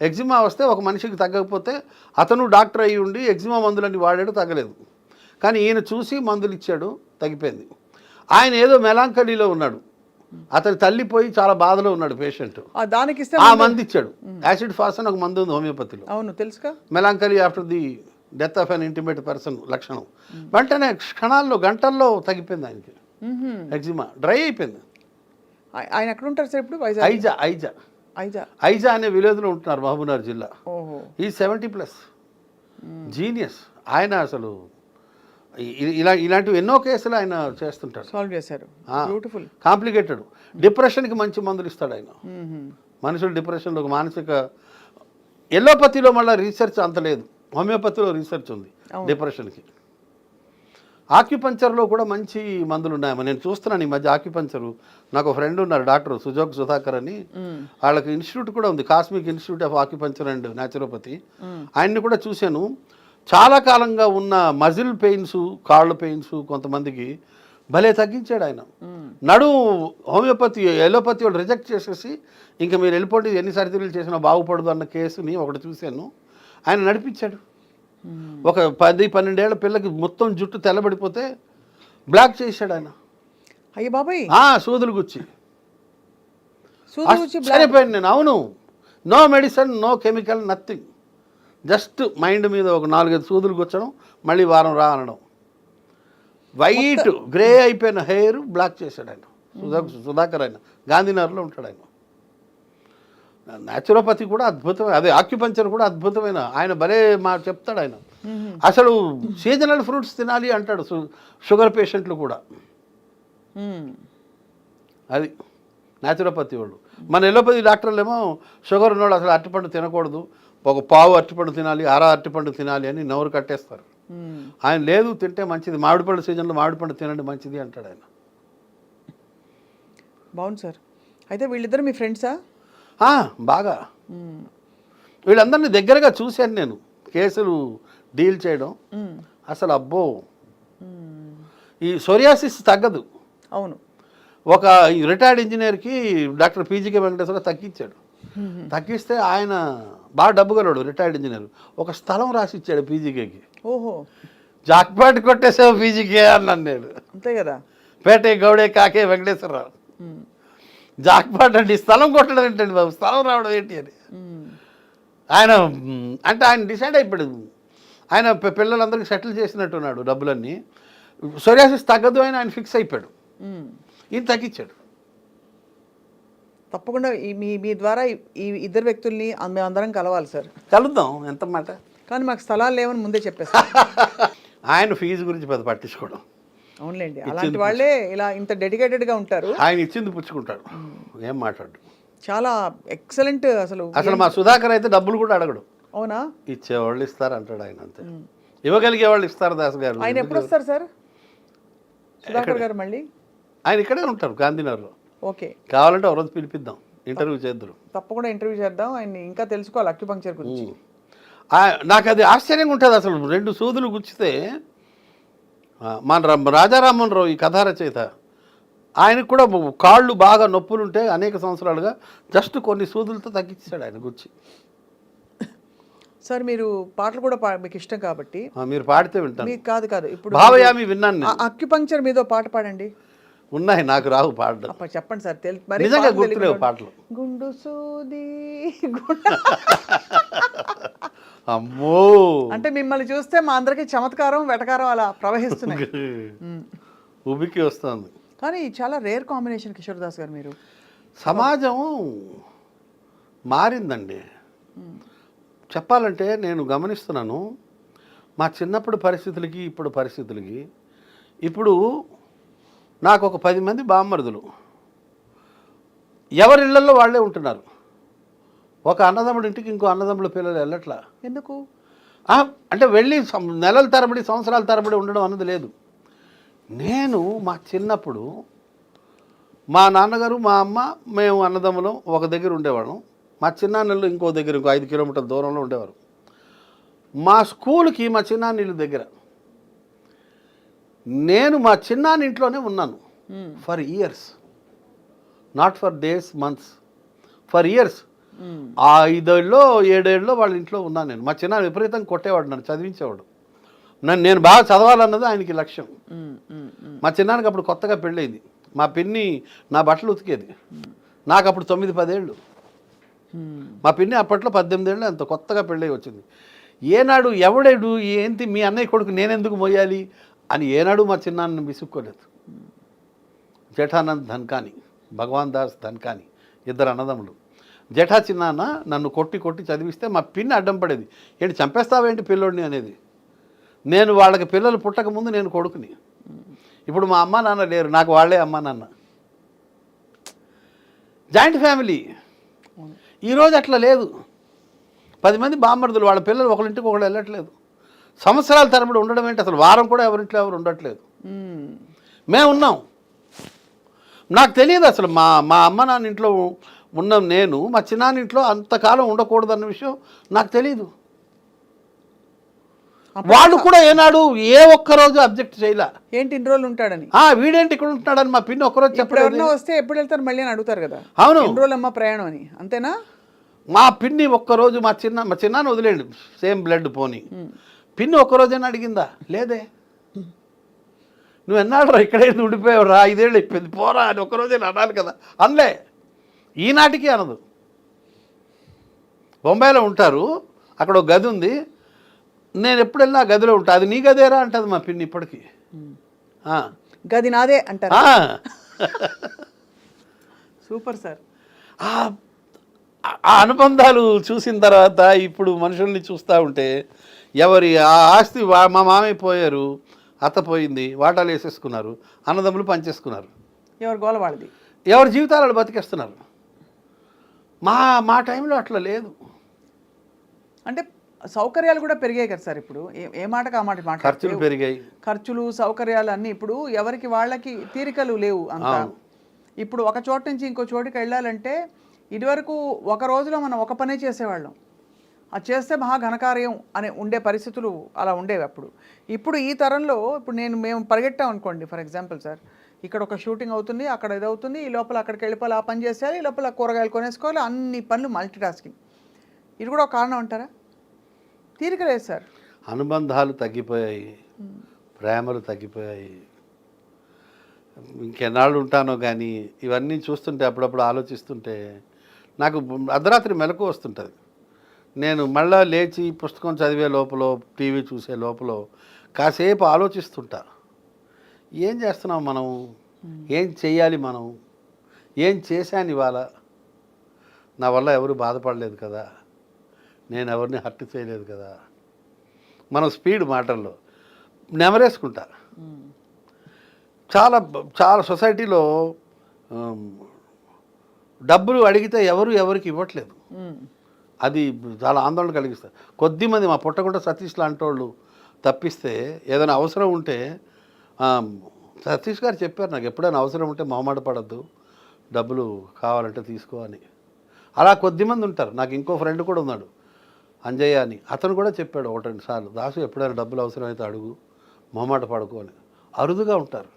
ఎగ్జిమా వస్తే ఒక మనిషికి తగ్గకపోతే అతను డాక్టర్ అయ్యి ఉండి ఎగ్జిమా మందులన్నీ వాడాడు, తగ్గలేదు. కానీ ఈయన చూసి మందులు ఇచ్చాడు, తగ్గిపోయింది. ఆయన ఏదో మెలాంకలీలో ఉన్నాడు, అతని తల్లిపోయి చాలా బాధలో ఉన్నాడు పేషెంట్,
దానికి
ఆ మందు ఇచ్చాడు. యాసిడ్ ఫాస్ అని ఒక మందు ఉంది హోమియోపతిలో.
అవును, తెలుసుగా.
Melancholy after the death of an intimate person లక్షణం. వెంటనే క్షణాల్లో, గంటల్లో తగ్గిపోయింది ఆయనకి. ఎగ్జిమా డ్రై అయిపోయింది.
ఆయన ఎక్కడ ఉంటారు సార్ ఇప్పుడు?
ఐజా అనే విలేజ్లో ఉంటున్నారు, మహబూబ్నగర్ జిల్లా. ఈ 70+ జీనియస్ ఆయన. అసలు ఇలాంటివి ఎన్నో కేసులు ఆయన చేస్తుంటారు,
సాల్వ్ చేశారు. బ్యూటిఫుల్.
కాంప్లికేటెడ్ డిప్రెషన్కి మంచి మందులు ఇస్తాడు ఆయన. మనుషులు డిప్రెషన్లో మానసిక. ఎల్లోపతిలో మళ్ళీ రీసెర్చ్ అంత లేదు, హోమియోపతిలో రీసెర్చ్ ఉంది డిప్రెషన్కి. ఆక్యుపంచర్లో కూడా మంచి మందులు ఉన్నాయమ్మా. నేను చూస్తున్నాను ఈ మధ్య ఆక్యుపంచరు. నాకు ఒక ఫ్రెండ్ ఉన్నారు డాక్టర్ సుధాకర్ అని. వాళ్ళకి ఇన్స్టిట్యూట్ కూడా ఉంది, cosmic institute of acupuncture and naturopathy. ఆయన్ని కూడా చూశాను. చాలా కాలంగా ఉన్న మజిల్ పెయిన్స్, కాళ్ళ పెయిన్స్ కొంతమందికి భలే తగ్గించాడు ఆయన. హోమియోపతి ఎలోపతి వాళ్ళు రిజెక్ట్ చేసేసి ఇంకా మీరు వెళ్ళిపోండి, ఎన్ని సర్జరీలు చేసినా బాగుపడదు అన్న కేసుని ఒకటి చూశాను. ఆయన నడిపించాడు. ఒక 10-12 ఏళ్ల పిల్లకి మొత్తం జుట్టు తెల్లబడిపోతే బ్లాక్ చేశాడు ఆయన.
అయ్య బాబాయ్,
సూదులు గుచ్చి
సూదులు గుచ్చి
సరిపోయింది నేను. అవును, no medicine, no chemical, nothing. Just mind మీద ఒక 4-5 సూదులు గుచ్చడం, మళ్ళీ వారం రా అనడం. వైట్ గ్రే అయిపోయిన హెయిర్ బ్లాక్ చేశాడు ఆయన. సుధాకర్ ఆయన గాంధీనగర్లో ఉంటాడు ఆయన. న్యాచురోపతి కూడా అద్భుతమైన, అదే ఆక్యుపంచర్ కూడా అద్భుతమైన. ఆయన భలే చెప్తాడు ఆయన. అసలు సీజనల్ ఫ్రూట్స్ తినాలి అంటాడు షుగర్ పేషెంట్లు కూడా. అది న్యాచురోపతి వాళ్ళు. మన ఎలోపతి డాక్టర్లు ఏమో షుగర్ ఉన్నవాళ్ళు అసలు అరటిపండు తినకూడదు, ఒక పావు అరటిపండు తినాలి, అరటిపండు తినాలి అని నోరు కట్టేస్తారు. ఆయన లేదు, తింటే మంచిది, మామిడిపండు సీజన్లో మామిడిపండు తినండి మంచిది అంటాడు ఆయన.
బాగుంది సార్. అయితే వీళ్ళిద్దరు మీ ఫ్రెండ్సా?
బాగా. వీళ్ళందరినీ దగ్గరగా చూశాను నేను, కేసులు డీల్ చేయడం. అసలు అబ్బో, ఈ సోరియాసిస్ తగ్గదు.
అవును.
ఒక రిటైర్డ్ ఇంజనీర్కి డాక్టర్ పీజీకే వెంకటేశ్వర తగ్గించాడు. తగ్గిస్తే ఆయన బాగా డబ్బు గలవాడు, రిటైర్డ్ ఇంజనీర్. ఒక స్థలం రాసి ఇచ్చాడు పీజీకేకి.
ఓహో,
జాక్పాట్ కొట్టేసావు పీజీకే అన్నాను నేను.
అంతే కదా.
పేటే గౌడే కాకే వెంకటేశ్వరరావు. జాక్పాట్ అంటే స్థలం కొట్టడం ఏంటండి బాబు, స్థలం రావడం ఏంటి అని ఆయన అంటే ఆయన డిసైడ్ అయిపోయాడు. ఆయన పిల్లలందరికీ సెటిల్ చేసినట్టున్నాడు డబ్బులన్నీ. సోరియాసిస్ తగ్గదు అని ఆయన ఫిక్స్ అయిపోయాడు. ఈయన తగ్గించాడు.
తప్పకుండా మీ ద్వారా ఈ ఇద్దరు వ్యక్తుల్ని మేమందరం కలవాలి సార్.
కలుద్దాం, ఎంత మాట.
కానీ మాకు స్థలాలు లేవని ముందే చెప్పేస్తాం.
ఆయన ఫీజు గురించి పెద్ద పట్టించుకోవడం.
అవునులేండి, అలాంటి వాళ్ళే ఇలా ఇంత డెడికేటెడ్గా ఉంటారు.
ఆయన ఇచ్చింది పుచ్చుకుంటాడు, ఏం మాట్లాడు.
చాలా ఎక్సలెంట్. అసలు
మా సుధాకర్ అయితే డబ్బులు కూడా అడగడు.
అవునా?
ఇచ్చేవాళ్ళు ఇస్తారు అంటాడు ఆయన, అంతే. ఇవ్వగలిగే వాళ్ళు ఇస్తారు. దాస్ గారు
ఆయన ఎప్పుడు వస్తారు సార్? సుధాకర్ గారు మళ్ళీ
ఆయన ఇక్కడే ఉంటారు గాంధీనగర్లో.
ఓకే,
కావాలంటే ఒక రోజు పిలిపిద్దాం, ఇంటర్వ్యూ చేద్దాం.
తప్పకుండా ఇంటర్వ్యూ చేద్దాం. ఆయన ఇంకా తెలుసుకోవాలి అక్యుపంక్చర్ గురించి.
నాకు అది ఆశ్చర్యంగా ఉంటుంది. అసలు 2 సూదులు గుచ్చితే మన రాజారామన్ రావు ఈ కథా రచయిత, ఆయనకు కూడా కాళ్ళు బాగా నొప్పులుంటే అనేక సంవత్సరాలుగా జస్ట్ కొన్ని సూదులతో తగ్గించాడు ఆయన గుచ్చి.
సార్ మీరు పాటలు కూడా మీకు ఇష్టం కాబట్టి
మీరు పాడితే వింటాను.
మీకు కాదు ఇప్పుడు
భావయామి విన్నాను.
అక్యుపంక్చర్ మీద పాట పాడండి.
ఉన్నాయి, నాకు రావు పాడడం.
చెప్పండి సార్.
నిజంగా గుర్తులేవు పాటలు.
గుండు సూది
అమ్మో,
అంటే మిమ్మల్ని చూస్తే మా అందరికి చమత్కారం వెటకారం అలా ప్రవహిస్తున్నాయి.
ఉబికి వస్తుంది.
కానీ చాలా రేర్ కాంబినేషన్ కిషోర్ దాస్ గారు మీరు.
సమాజం మారిందండి. చెప్పాలంటే నేను గమనిస్తున్నాను మా చిన్నప్పుడు పరిస్థితులకి ఇప్పుడు పరిస్థితులకి. ఇప్పుడు నాకు ఒక 10 మంది బామ్మరుదులు, ఎవరి ఇళ్లలో వాళ్ళే ఉంటున్నారు. ఒక అన్నదమ్ముడి ఇంటికి ఇంకో అన్నదమ్ముల పిల్లలు వెళ్ళట్లా.
ఎందుకు
అంటే వెళ్ళి నెలల తరబడి సంవత్సరాల తరబడి ఉండడం అన్నది లేదు. నేను మా చిన్నప్పుడు మా నాన్నగారు మా అమ్మ మేము అన్నదమ్ములం ఒక దగ్గర ఉండేవాళ్ళం. మా చిన్నాన్నలు ఇంకో దగ్గర ఇంకో 5 కిలోమీటర్ల దూరంలో ఉండేవారు. మా స్కూల్కి మా చిన్నాన్నీళ్ళ దగ్గర. నేను మా చిన్నాన్న ఇంట్లోనే ఉన్నాను for years, not for days, months, for years. 5 ఏళ్ళలో 7 ఏళ్ళలో వాళ్ళ ఇంట్లో ఉన్నాను నేను. మా చిన్నాన్న విపరీతంగా కొట్టేవాడు, నన్ను చదివించేవాడు. నేను బాగా చదవాలన్నది ఆయనకి లక్ష్యం. మా చిన్నానికి అప్పుడు కొత్తగా పెళ్ళయింది. మా పిన్ని నా బట్టలు ఉతికేది. నాకు అప్పుడు 9-10 ఏళ్ళు. మా పిన్ని అప్పట్లో 18 ఏళ్ళు, అంత కొత్తగా పెళ్ళయి వచ్చింది. ఏనాడు ఎవడేడు ఏంటి మీ అన్నయ్య కొడుకు నేనెందుకు మోయాలి అని ఏనాడు మా చిన్నాన్నని విసుక్కోలేదు. జఠానంద్ ధన్కాని, భగవాన్ దాస్ ధన్కాని, 2 అన్నదమ్ములు. జఠా చిన్నాన్న నన్ను కొట్టి కొట్టి చదివిస్తే మా పిన్ని అడ్డం పడేది. ఏంటి చంపేస్తావేంటి పిల్లోడిని అనేది. నేను వాళ్ళకి పిల్లలు పుట్టక ముందు నేను కొడుకుని. ఇప్పుడు మా అమ్మ నాన్న లేరు, నాకు వాళ్ళే అమ్మ నాన్న. Joint family. ఈరోజు అట్లా లేదు. 10 మంది బామ్మర్దులు, వాళ్ళ పిల్లలు ఒకరింటికి ఒకళ్ళు వెళ్ళట్లేదు. సంవత్సరాల తరబడి ఉండడం ఏంటి, అసలు వారం కూడా ఎవరింట్లో ఎవరు ఉండట్లేదు. మేము ఉన్నాం. నాకు తెలియదు అసలు మా అమ్మ నాన్న ఇంట్లో ఉన్నాం, నేను మా చిన్నాన్న ఇంట్లో అంతకాలం ఉండకూడదన్న విషయం నాకు తెలియదు. వాళ్ళు కూడా ఏనాడు ఏ ఒక్కరోజు అబ్జెక్ట్ చేయలే.
ఏంటి ఇన్ని రోజులు ఉంటాడని,
వీడేంటి ఇక్కడ ఉంటున్నాడని మా పిన్ని ఒక్కరోజు
ఇప్పుడు ఎవరైనా వస్తే ఎప్పుడు వెళ్తారు మళ్ళీ అని అడుగుతారు కదా.
అవును,
ఎన్ని రోజులు అమ్మ ప్రయాణం అని, అంతేనా?
మా పిన్ని ఒక్కరోజు మా చిన్నాన్న వదిలేండి, సేమ్ బ్లడ్ పోని, పిన్ని ఒక్కరోజైనా అడిగిందా? లేదే. నువ్వు ఎన్నాడు ఇక్కడే ఉండిపోయావు రా, 5 ఏళ్ళు అయిపోయింది పోరా అని ఒక్కరోజైనా అనాలి కదా. అనలే, ఈనాటికి అనదు. బొంబాయిలో ఉంటారు, అక్కడ ఒక గది ఉంది, నేను ఎప్పుడు వెళ్ళినా ఆ గదిలో ఉంటా, అది నీ గదేరా అంటది మా పిన్ని ఇప్పటికీ.
గది నాదే అంటారు. Super sir.
ఆ అనుబంధాలు చూసిన తర్వాత ఇప్పుడు మనుషుల్ని చూస్తూ ఉంటే ఎవరి ఆ ఆస్తి మా మామయ్య పోయారు, అత్త పోయింది, వాటాలు వేసేసుకున్నారు, అన్నదమ్ములు పనిచేసుకున్నారు,
ఎవరు గోల వాళ్ళది,
ఎవరి జీవితాలు బతికేస్తున్నారు. మా టైంలో అట్లా లేదు.
అంటే సౌకర్యాలు కూడా పెరిగాయి కదా సార్. ఇప్పుడు ఏ మాటకు ఆ మాట మాట,
ఖర్చులు పెరిగాయి,
ఖర్చులు సౌకర్యాలు అన్నీ. ఇప్పుడు ఎవరికి వాళ్ళకి తీరికలు లేవు అంతా. ఇప్పుడు ఒక చోట నుంచి ఇంకో చోటుకి వెళ్ళాలంటే ఇదివరకు ఒక రోజులో మనం ఒక పనే చేసేవాళ్ళం, అది చేస్తే మహా ఘనకార్యం అని ఉండే పరిస్థితులు అలా ఉండేవి అప్పుడు. ఇప్పుడు ఈ తరంలో ఇప్పుడు మేము పరిగెట్టాం అనుకోండి, ఫర్ ఎగ్జాంపుల్ సార్, ఇక్కడ ఒక షూటింగ్ అవుతుంది, అక్కడ ఇది అవుతుంది, ఈ లోపల అక్కడికి వెళ్ళిపోవాలి, ఆ పని చేసేయాలి, ఈ లోపల కూరగాయలు కొనేసుకోవాలి, అన్ని పనులు మల్టీ టాస్కింగ్. ఇది కూడా ఒక కారణం అంటారా? తీరిక లేదు సార్.
అనుబంధాలు తగ్గిపోయాయి, ప్రేమలు తగ్గిపోయాయి. ఇంకెన్నాళ్ళు ఉంటానో కానీ ఇవన్నీ చూస్తుంటే అప్పుడప్పుడు ఆలోచిస్తుంటే నాకు అర్ధరాత్రి మెలకు వస్తుంటుంది. నేను మళ్ళా లేచి పుస్తకం చదివే లోపల, టీవీ చూసే లోపల కాసేపు ఆలోచిస్తుంటా, ఏం చేస్తున్నాం మనం, ఏం చెయ్యాలి మనం, ఏం చేశాను ఇవాళ, నా వల్ల ఎవరు బాధపడలేదు కదా, నేను ఎవరిని హర్ట్ చేయలేదు కదా. మనం స్పీడ్ మాటల్లో నెమరేసుకుంటా. చాలా చాలా సొసైటీలో డబ్బులు అడిగితే ఎవరికి ఇవ్వట్లేదు. అది చాలా ఆందోళన కలిగిస్తారు. కొద్దిమంది మా పుట్టగుంట సతీష్ లాంటి వాళ్ళు తప్పిస్తే ఏదైనా అవసరం ఉంటే, సతీష్ గారు చెప్పారు నాకు, ఎప్పుడైనా అవసరం ఉంటే మొహమాట పడద్దు, డబ్బులు కావాలంటే తీసుకో అని. అలా కొద్దిమంది ఉంటారు. నాకు ఇంకో ఫ్రెండ్ కూడా ఉన్నాడు, అంజయ్య అని, అతను కూడా చెప్పాడు 1-2 సార్లు, దాసు ఎప్పుడైనా డబ్బులు అవసరమైతే అడుగు, మొహమాట పడుకో అని. అరుదుగా ఉంటారు.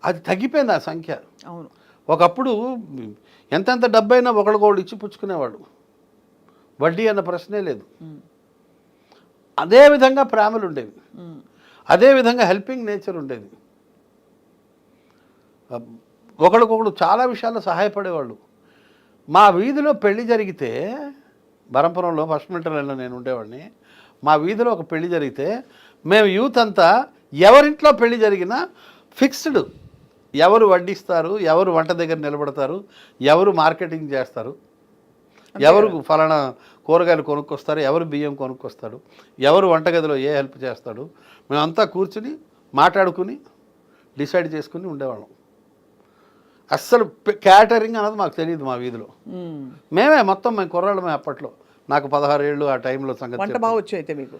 అది తగ్గిపోయింది ఆ సంఖ్య.
అవును,
ఒకప్పుడు ఎంతెంత డబ్బైనా ఒకళ్ళకొకళ్ళు ఇచ్చి పుచ్చుకునేవాడు, వడ్డీ అన్న ప్రశ్నే లేదు. అదేవిధంగా ప్రేమలు ఉండేవి, అదేవిధంగా హెల్పింగ్ నేచర్ ఉండేది. ఒకరికొకడు చాలా విషయాల్లో సహాయపడేవాళ్ళు. మా వీధిలో పెళ్లి జరిగితే, బరంపురంలో ఫస్ట్ మిలిటరీలో నేను ఉండేవాడిని, మా వీధిలో ఒక పెళ్లి జరిగితే మేము యూత్ అంతా ఎవరింట్లో పెళ్లి జరిగినా ఫిక్స్డ్, ఎవరు వడ్డిస్తారు, ఎవరు వంట దగ్గర నిలబడతారు, ఎవరు మార్కెటింగ్ చేస్తారు, ఎవరు ఫలానా కూరగాయలు కొనుక్కొస్తారు, ఎవరు బియ్యం కొనుక్కొస్తాడు, ఎవరు వంటగదిలో ఏ హెల్ప్ చేస్తాడు, మేమంతా కూర్చుని మాట్లాడుకుని డిసైడ్ చేసుకుని ఉండేవాళ్ళం. అస్సలు క్యాటరింగ్ అన్నది మాకు తెలియదు మా వీధిలో. మేము కుర్రాళ్ళమే అప్పట్లో. నాకు 16 ఏళ్ళు ఆ టైంలో సంగతి.
వంట బాగా వచ్చు అయితే మీకు?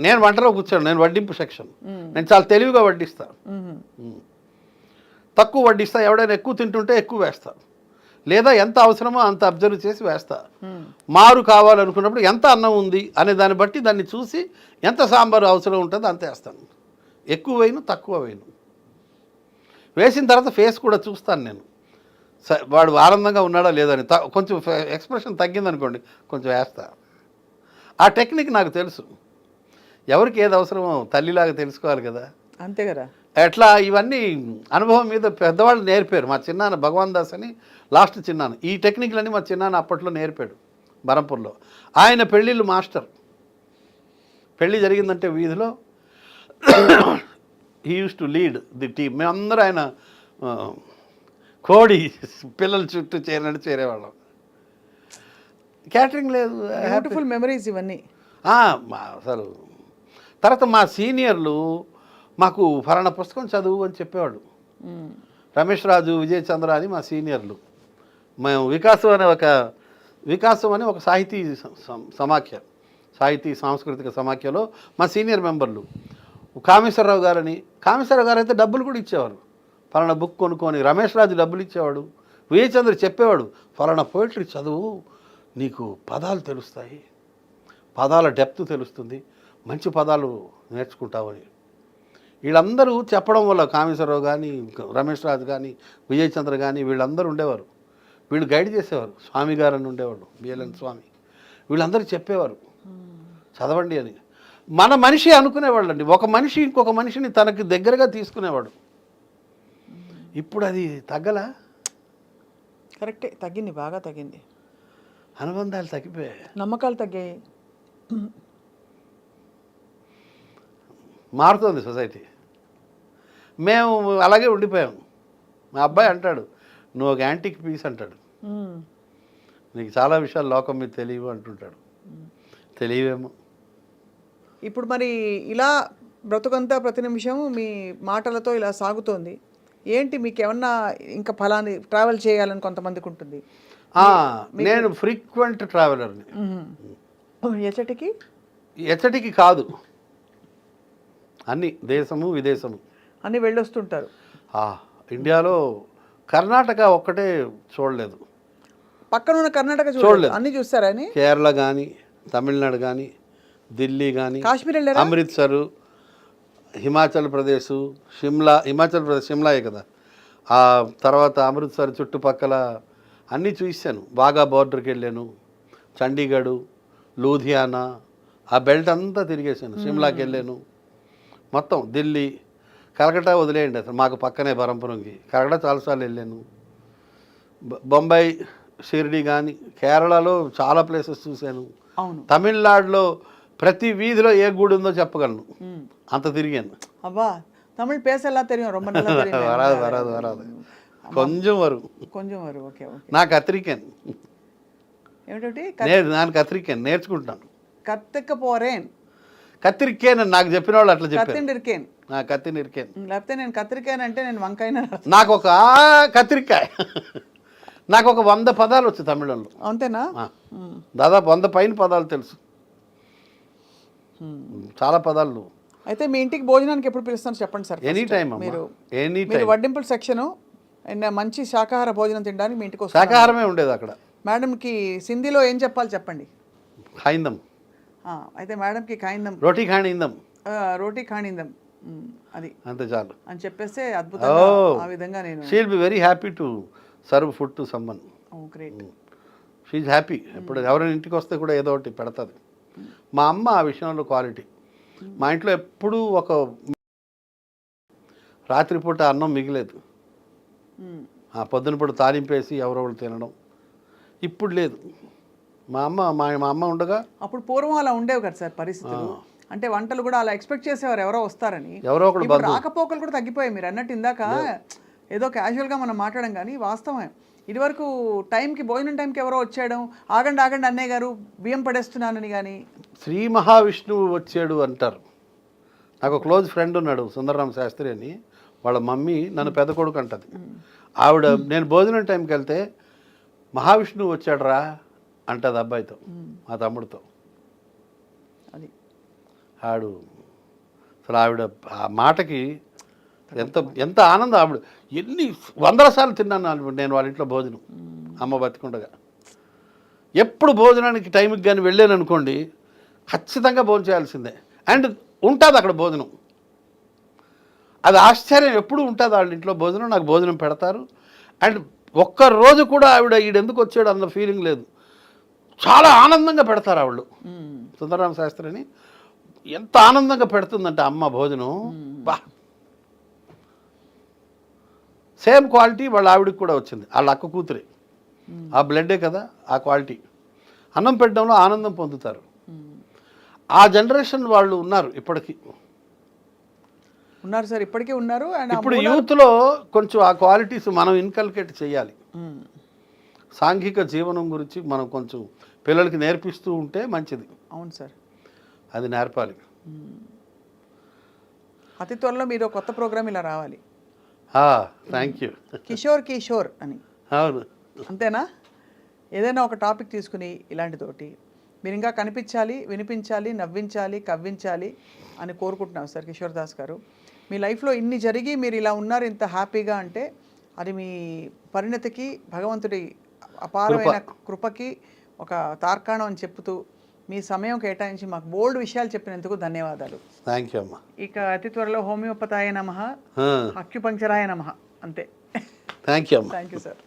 నేను వంటలో కూర్చోను, నేను వడ్డింపు సెక్షన్. నేను చాలా తెలివిగా వడ్డిస్తాను, తక్కువ వడ్డిస్తా. ఎవడైనా ఎక్కువ తింటుంటే ఎక్కువ వేస్తా, లేదా ఎంత అవసరమో అంత అబ్జర్వ్ చేసి వేస్తా. మారు కావాలనుకున్నప్పుడు ఎంత అన్నం ఉంది అనే దాన్ని బట్టి దాన్ని చూసి ఎంత సాంబారు అవసరం ఉంటుందో అంత వేస్తాను. ఎక్కువ వేయను, తక్కువ వేయను. వేసిన తర్వాత ఫేస్ కూడా చూస్తాను నేను, వాడు ఆనందంగా ఉన్నాడా లేదని. కొంచెం ఎక్స్ప్రెషన్ తగ్గిందనుకోండి, కొంచెం వేస్తా. ఆ టెక్నిక్ నాకు తెలుసు. ఎవరికి ఏది అవసరమో తల్లిలాగా తెలుసుకోవాలి కదా,
అంతే కదా.
ఎట్లా ఇవన్నీ అనుభవం మీద పెద్దవాళ్ళు నేర్పారు. మా చిన్నాన్న భగవాన్ దాస్ అని, లాస్ట్ చిన్నాన్న, ఈ టెక్నిక్లన్నీ మా చిన్నాన్న అప్పట్లో నేర్పాడు బరంపూర్లో. ఆయన పెళ్ళిళ్ళు మాస్టర్. పెళ్ళి జరిగిందంటే వీధిలో he use to lead the team. మేమందరూ ఆయన కోడి పిల్లల చుట్టూ చేరేవాళ్ళం. క్యాటరింగ్ లేదు.
బ్యూటిఫుల్ మెమరీస్ ఇవన్నీ.
అసలు తర్వాత మా సీనియర్లు మాకు ఫలానా పుస్తకం చదువు అని చెప్పేవాడు. రమేష్ రాజు, విజయ్ చంద్ర అని మా సీనియర్లు. మేము వికాసం అని ఒక సాహితీ సమాఖ్య, సాహితీ సాంస్కృతిక సమాఖ్యలో మా సీనియర్ మెంబర్లు కామేశ్వరరావు గారని, కామేశ్వరరావు గారు అయితే డబ్బులు కూడా ఇచ్చేవారు. ఫలానా బుక్ కొనుక్కొని రమేష్ రాజు డబ్బులు ఇచ్చేవాడు. విజయచంద్ర చెప్పేవాడు, ఫలానా పోయిటరీ చదువు, నీకు పదాలు తెలుస్తాయి, పదాల డెప్త్ తెలుస్తుంది, మంచి పదాలు నేర్చుకుంటావని. వీళ్ళందరూ చెప్పడం వల్ల కామేశ్వరరావు కానీ, రమేష్ రాజు కానీ, విజయచంద్ర కానీ వీళ్ళందరూ ఉండేవారు. వీళ్ళు గైడ్ చేసేవారు. స్వామి గారు అని ఉండేవాడు, బిఎల్ఎన్ స్వామి. వీళ్ళందరూ చెప్పేవారు చదవండి అని. మన మనిషి అనుకునేవాళ్ళండి. ఒక మనిషి ఇంకొక మనిషిని తనకి దగ్గరగా తీసుకునేవాడు. ఇప్పుడు అది తగ్గలా?
కరెక్టే, తగ్గింది, బాగా తగ్గింది.
అనుబంధాలు తగ్గిపోయాయి,
నమ్మకాలు తగ్గాయి.
మారుతుంది సొసైటీ. మేము అలాగే ఉండిపోయాం. మా అబ్బాయి అంటాడు, నువ్వు ఒక యాంటిక్ పీస్ అంటాడు, నీకు చాలా విషయాలు లోకం మీద తెలియవు అంటుంటాడు. తెలియవేమో.
ఇప్పుడు మరి ఇలా బ్రతుకంతా ప్రతి నిమిషం మీ మాటలతో ఇలా సాగుతోంది. ఏంటి మీకు ఏమన్నా ఇంకా ఫలాని ట్రావెల్ చేయాలని కొంతమందికి ఉంటుంది.
నేను ఫ్రీక్వెంట్ ట్రావెలర్ని. ఎచ్చటికి కాదు, అన్ని దేశము విదేశము
అన్నీ వెళ్ళొస్తుంటారు.
ఇండియాలో కర్ణాటక ఒక్కటే చూడలేదు.
పక్కన ఉన్న కర్ణాటక చూడలేదు, అన్ని చూస్తారని.
కేరళ కానీ, తమిళనాడు కానీ, ఢిల్లీ కానీ,
కాశ్మీర్ వెళ్ళారా?
అమృత్సర్, హిమాచల్ ప్రదేశ్, షిమ్లా. హిమాచల్ ప్రదేశ్ షిమ్లాయే కదా. ఆ తర్వాత అమృత్సర్ చుట్టుపక్కల అన్నీ చూసాను. బాగా బార్డర్కి వెళ్ళాను, చండీగఢ్, లూధియానా, ఆ బెల్ట్ అంతా తిరిగేసాను. షిమ్లాకి వెళ్ళాను మొత్తం. ఢిల్లీ, కలకట్టా వదిలేయండి, అసలు మాకు పక్కనే బరంపురంకి. కలకట్టా చాలాసార్లు వెళ్ళాను. బొంబాయి, షిర్డీ కానీ, కేరళలో చాలా ప్లేసెస్ చూశాను. తమిళనాడులో ప్రతి వీధిలో ఏ గుడి ఉందో చెప్పగలను, అంత తిరిగాను.
అబ్బా, తమిళ్ పేసెల్లా తెలియదు, ரொம்ப நல்லா தெரியும்.
వరాదు కొంచెం వరకు.
Okay okay.
నా కత్రికన్
ఏమిటి?
నేను కత్రికన్ నేర్చుకుంటాను.
కత్తికపోరేన్
కత్తిరికేన్ నాకు చెప్పిన వాళ్ళు అట్లా చెప్పారు.
కత్తిండిరికేన్,
కత్తినిరికేన్.
లేకపోతే నేను కత్తిరికాయన్ అంటే నేను వంకాయ.
నాకు ఒక కత్తిరికాయ నాకు ఒక 100 పదాలు వచ్చు తమిళంలో.
అంతేనా?
దాదాపు 100 పైన పదాలు తెలుసు, చాలా పదాలు.
అయితే మీ ఇంటికి భోజనానికి ఎప్పుడు పిలుస్తాను చెప్పండి సార్.
Any time.
మీరు వడ్డింపుల సెక్షన్ మంచి శాకాహార భోజనం తినడానికి మీ ఇంటికి వస్తాను.
శాకాహారమే ఉండేది అక్కడ.
మేడంకి సింధీలో ఏం చెప్పాలి చెప్పండి.
ఖాయిందం.
అయితే మేడంకి ఖాయిందం,
రోటీ ఖాయిందం,
రోటీ ఖాయిందం, అది
అంతే చాలు
అని చెప్పేస్తే అద్భుతంగా ఆ విధంగా నేను.
She will be very happy to serve food to someone.
Great.
She is happy. ఎప్పుడు ఎవరైనా ఇంటికి వస్తే కూడా ఏదో ఒకటి పెడతాది. మా అమ్మ ఆ విషయంలో క్వాలిటీ. మా ఇంట్లో ఎప్పుడూ ఒక రాత్రిపూట అన్నం మిగిలేదు. పొద్దున పూట తాలింపేసి ఎవరెవరు తినడం. ఇప్పుడు లేదు. మా అమ్మ ఉండగా.
అప్పుడు పూర్వం అలా ఉండేవి కదా సార్ పరిస్థితులు. అంటే వంటలు కూడా అలా ఎక్స్పెక్ట్ చేసేవారు ఎవరో వస్తారని.
ఎవరో ఒకరు
రాకపోకలు కూడా తగ్గిపోయాయి. మీరు అన్నట్టు ఇందాక ఏదో క్యాజువల్గా మనం మాట్లాడడం కానీ వాస్తవమే. ఇదివరకు టైంకి, భోజనం టైంకి ఎవరో వచ్చేయడం, ఆగండి అన్నయ్య గారు బియ్యం పడేస్తున్నానని. కానీ
శ్రీ మహావిష్ణువు వచ్చాడు అంటారు. నాకు క్లోజ్ ఫ్రెండ్ ఉన్నాడు, సుందరరామ శాస్త్రి అని. వాళ్ళ మమ్మీ నన్ను పెద్ద కొడుకు అంటది. ఆవిడ నేను భోజనం టైంకి వెళ్తే మహావిష్ణువు వచ్చాడు రా అంటది అబ్బాయితో, మా తమ్ముడితో.
అది
ఆవిడ అసలు ఆవిడ ఆ మాటకి ఎంత ఆనందం. ఆవిడ ఎన్ని 100 సార్లు తిన్నాను నేను వాళ్ళ ఇంట్లో భోజనం, అమ్మ బతికుండగా. ఎప్పుడు భోజనానికి టైంకి కానీ వెళ్ళాను అనుకోండి, ఖచ్చితంగా భోజనం చేయాల్సిందే. అండ్ ఉంటుంది అక్కడ భోజనం. అది ఆశ్చర్యం, ఎప్పుడు ఉంటుంది వాళ్ళ ఇంట్లో భోజనం. నాకు భోజనం పెడతారు. అండ్ ఒక్కరోజు కూడా ఆవిడ ఈడెందుకు వచ్చాడు అన్న ఫీలింగ్ లేదు. చాలా ఆనందంగా పెడతారు ఆవిళ్ళు. సుందరరామ శాస్త్రి అని ఎంత ఆనందంగా పెడుతుందంటే అమ్మ భోజనం. బా, సేమ్ క్వాలిటీ వాళ్ళ ఆవిడకి కూడా వచ్చింది. వాళ్ళ అక్క కూతురే, ఆ బ్లడ్డే కదా ఆ క్వాలిటీ. అన్నం పెట్టడంలో ఆనందం పొందుతారు. ఆ జనరేషన్ వాళ్ళు ఉన్నారు ఇప్పటికీ.
ఉన్నారు సార్, ఇప్పటికీ ఉన్నారు. అండ్
ఇప్పుడు యూత్లో కొంచెం ఆ క్వాలిటీస్ మనం ఇన్కల్కేట్ చేయాలి. సాంఘిక జీవనం గురించి మనం కొంచెం పిల్లలకి నేర్పిస్తూ ఉంటే మంచిది.
అవును సార్,
అది నేర్పాలి.
అతి త్వరలో మీరు కొత్త ప్రోగ్రామ్ ఇలా రావాలి.
Thank you.
కిషోర్ అని.
అవును,
అంతేనా? ఏదైనా ఒక టాపిక్ తీసుకుని ఇలాంటితోటి మీరు ఇంకా కనిపించాలి, వినిపించాలి, నవ్వించాలి, కవ్వించాలి అని కోరుకుంటున్నాం సార్ కిషోర్ దాస్ గారు. మీ లైఫ్లో ఇన్ని జరిగి మీరు ఇలా ఉన్నారు ఇంత హ్యాపీగా అంటే అది మీ పరిణతికి భగవంతుడి అపారమైన కృపకి ఒక తార్కాణం అని చెప్తూ మీ సమయం కేటాయించి మాకు బోల్డ్ విషయాలు చెప్పినందుకు ధన్యవాదాలు.
థ్యాంక్ యూ అమ్మా.
ఇక అతి త్వరలో హోమియోపతాయ నమః, అక్యుపంక్చరాయ నమః అంతే.
థ్యాంక్ యూ అమ్మా.
Thank you sir.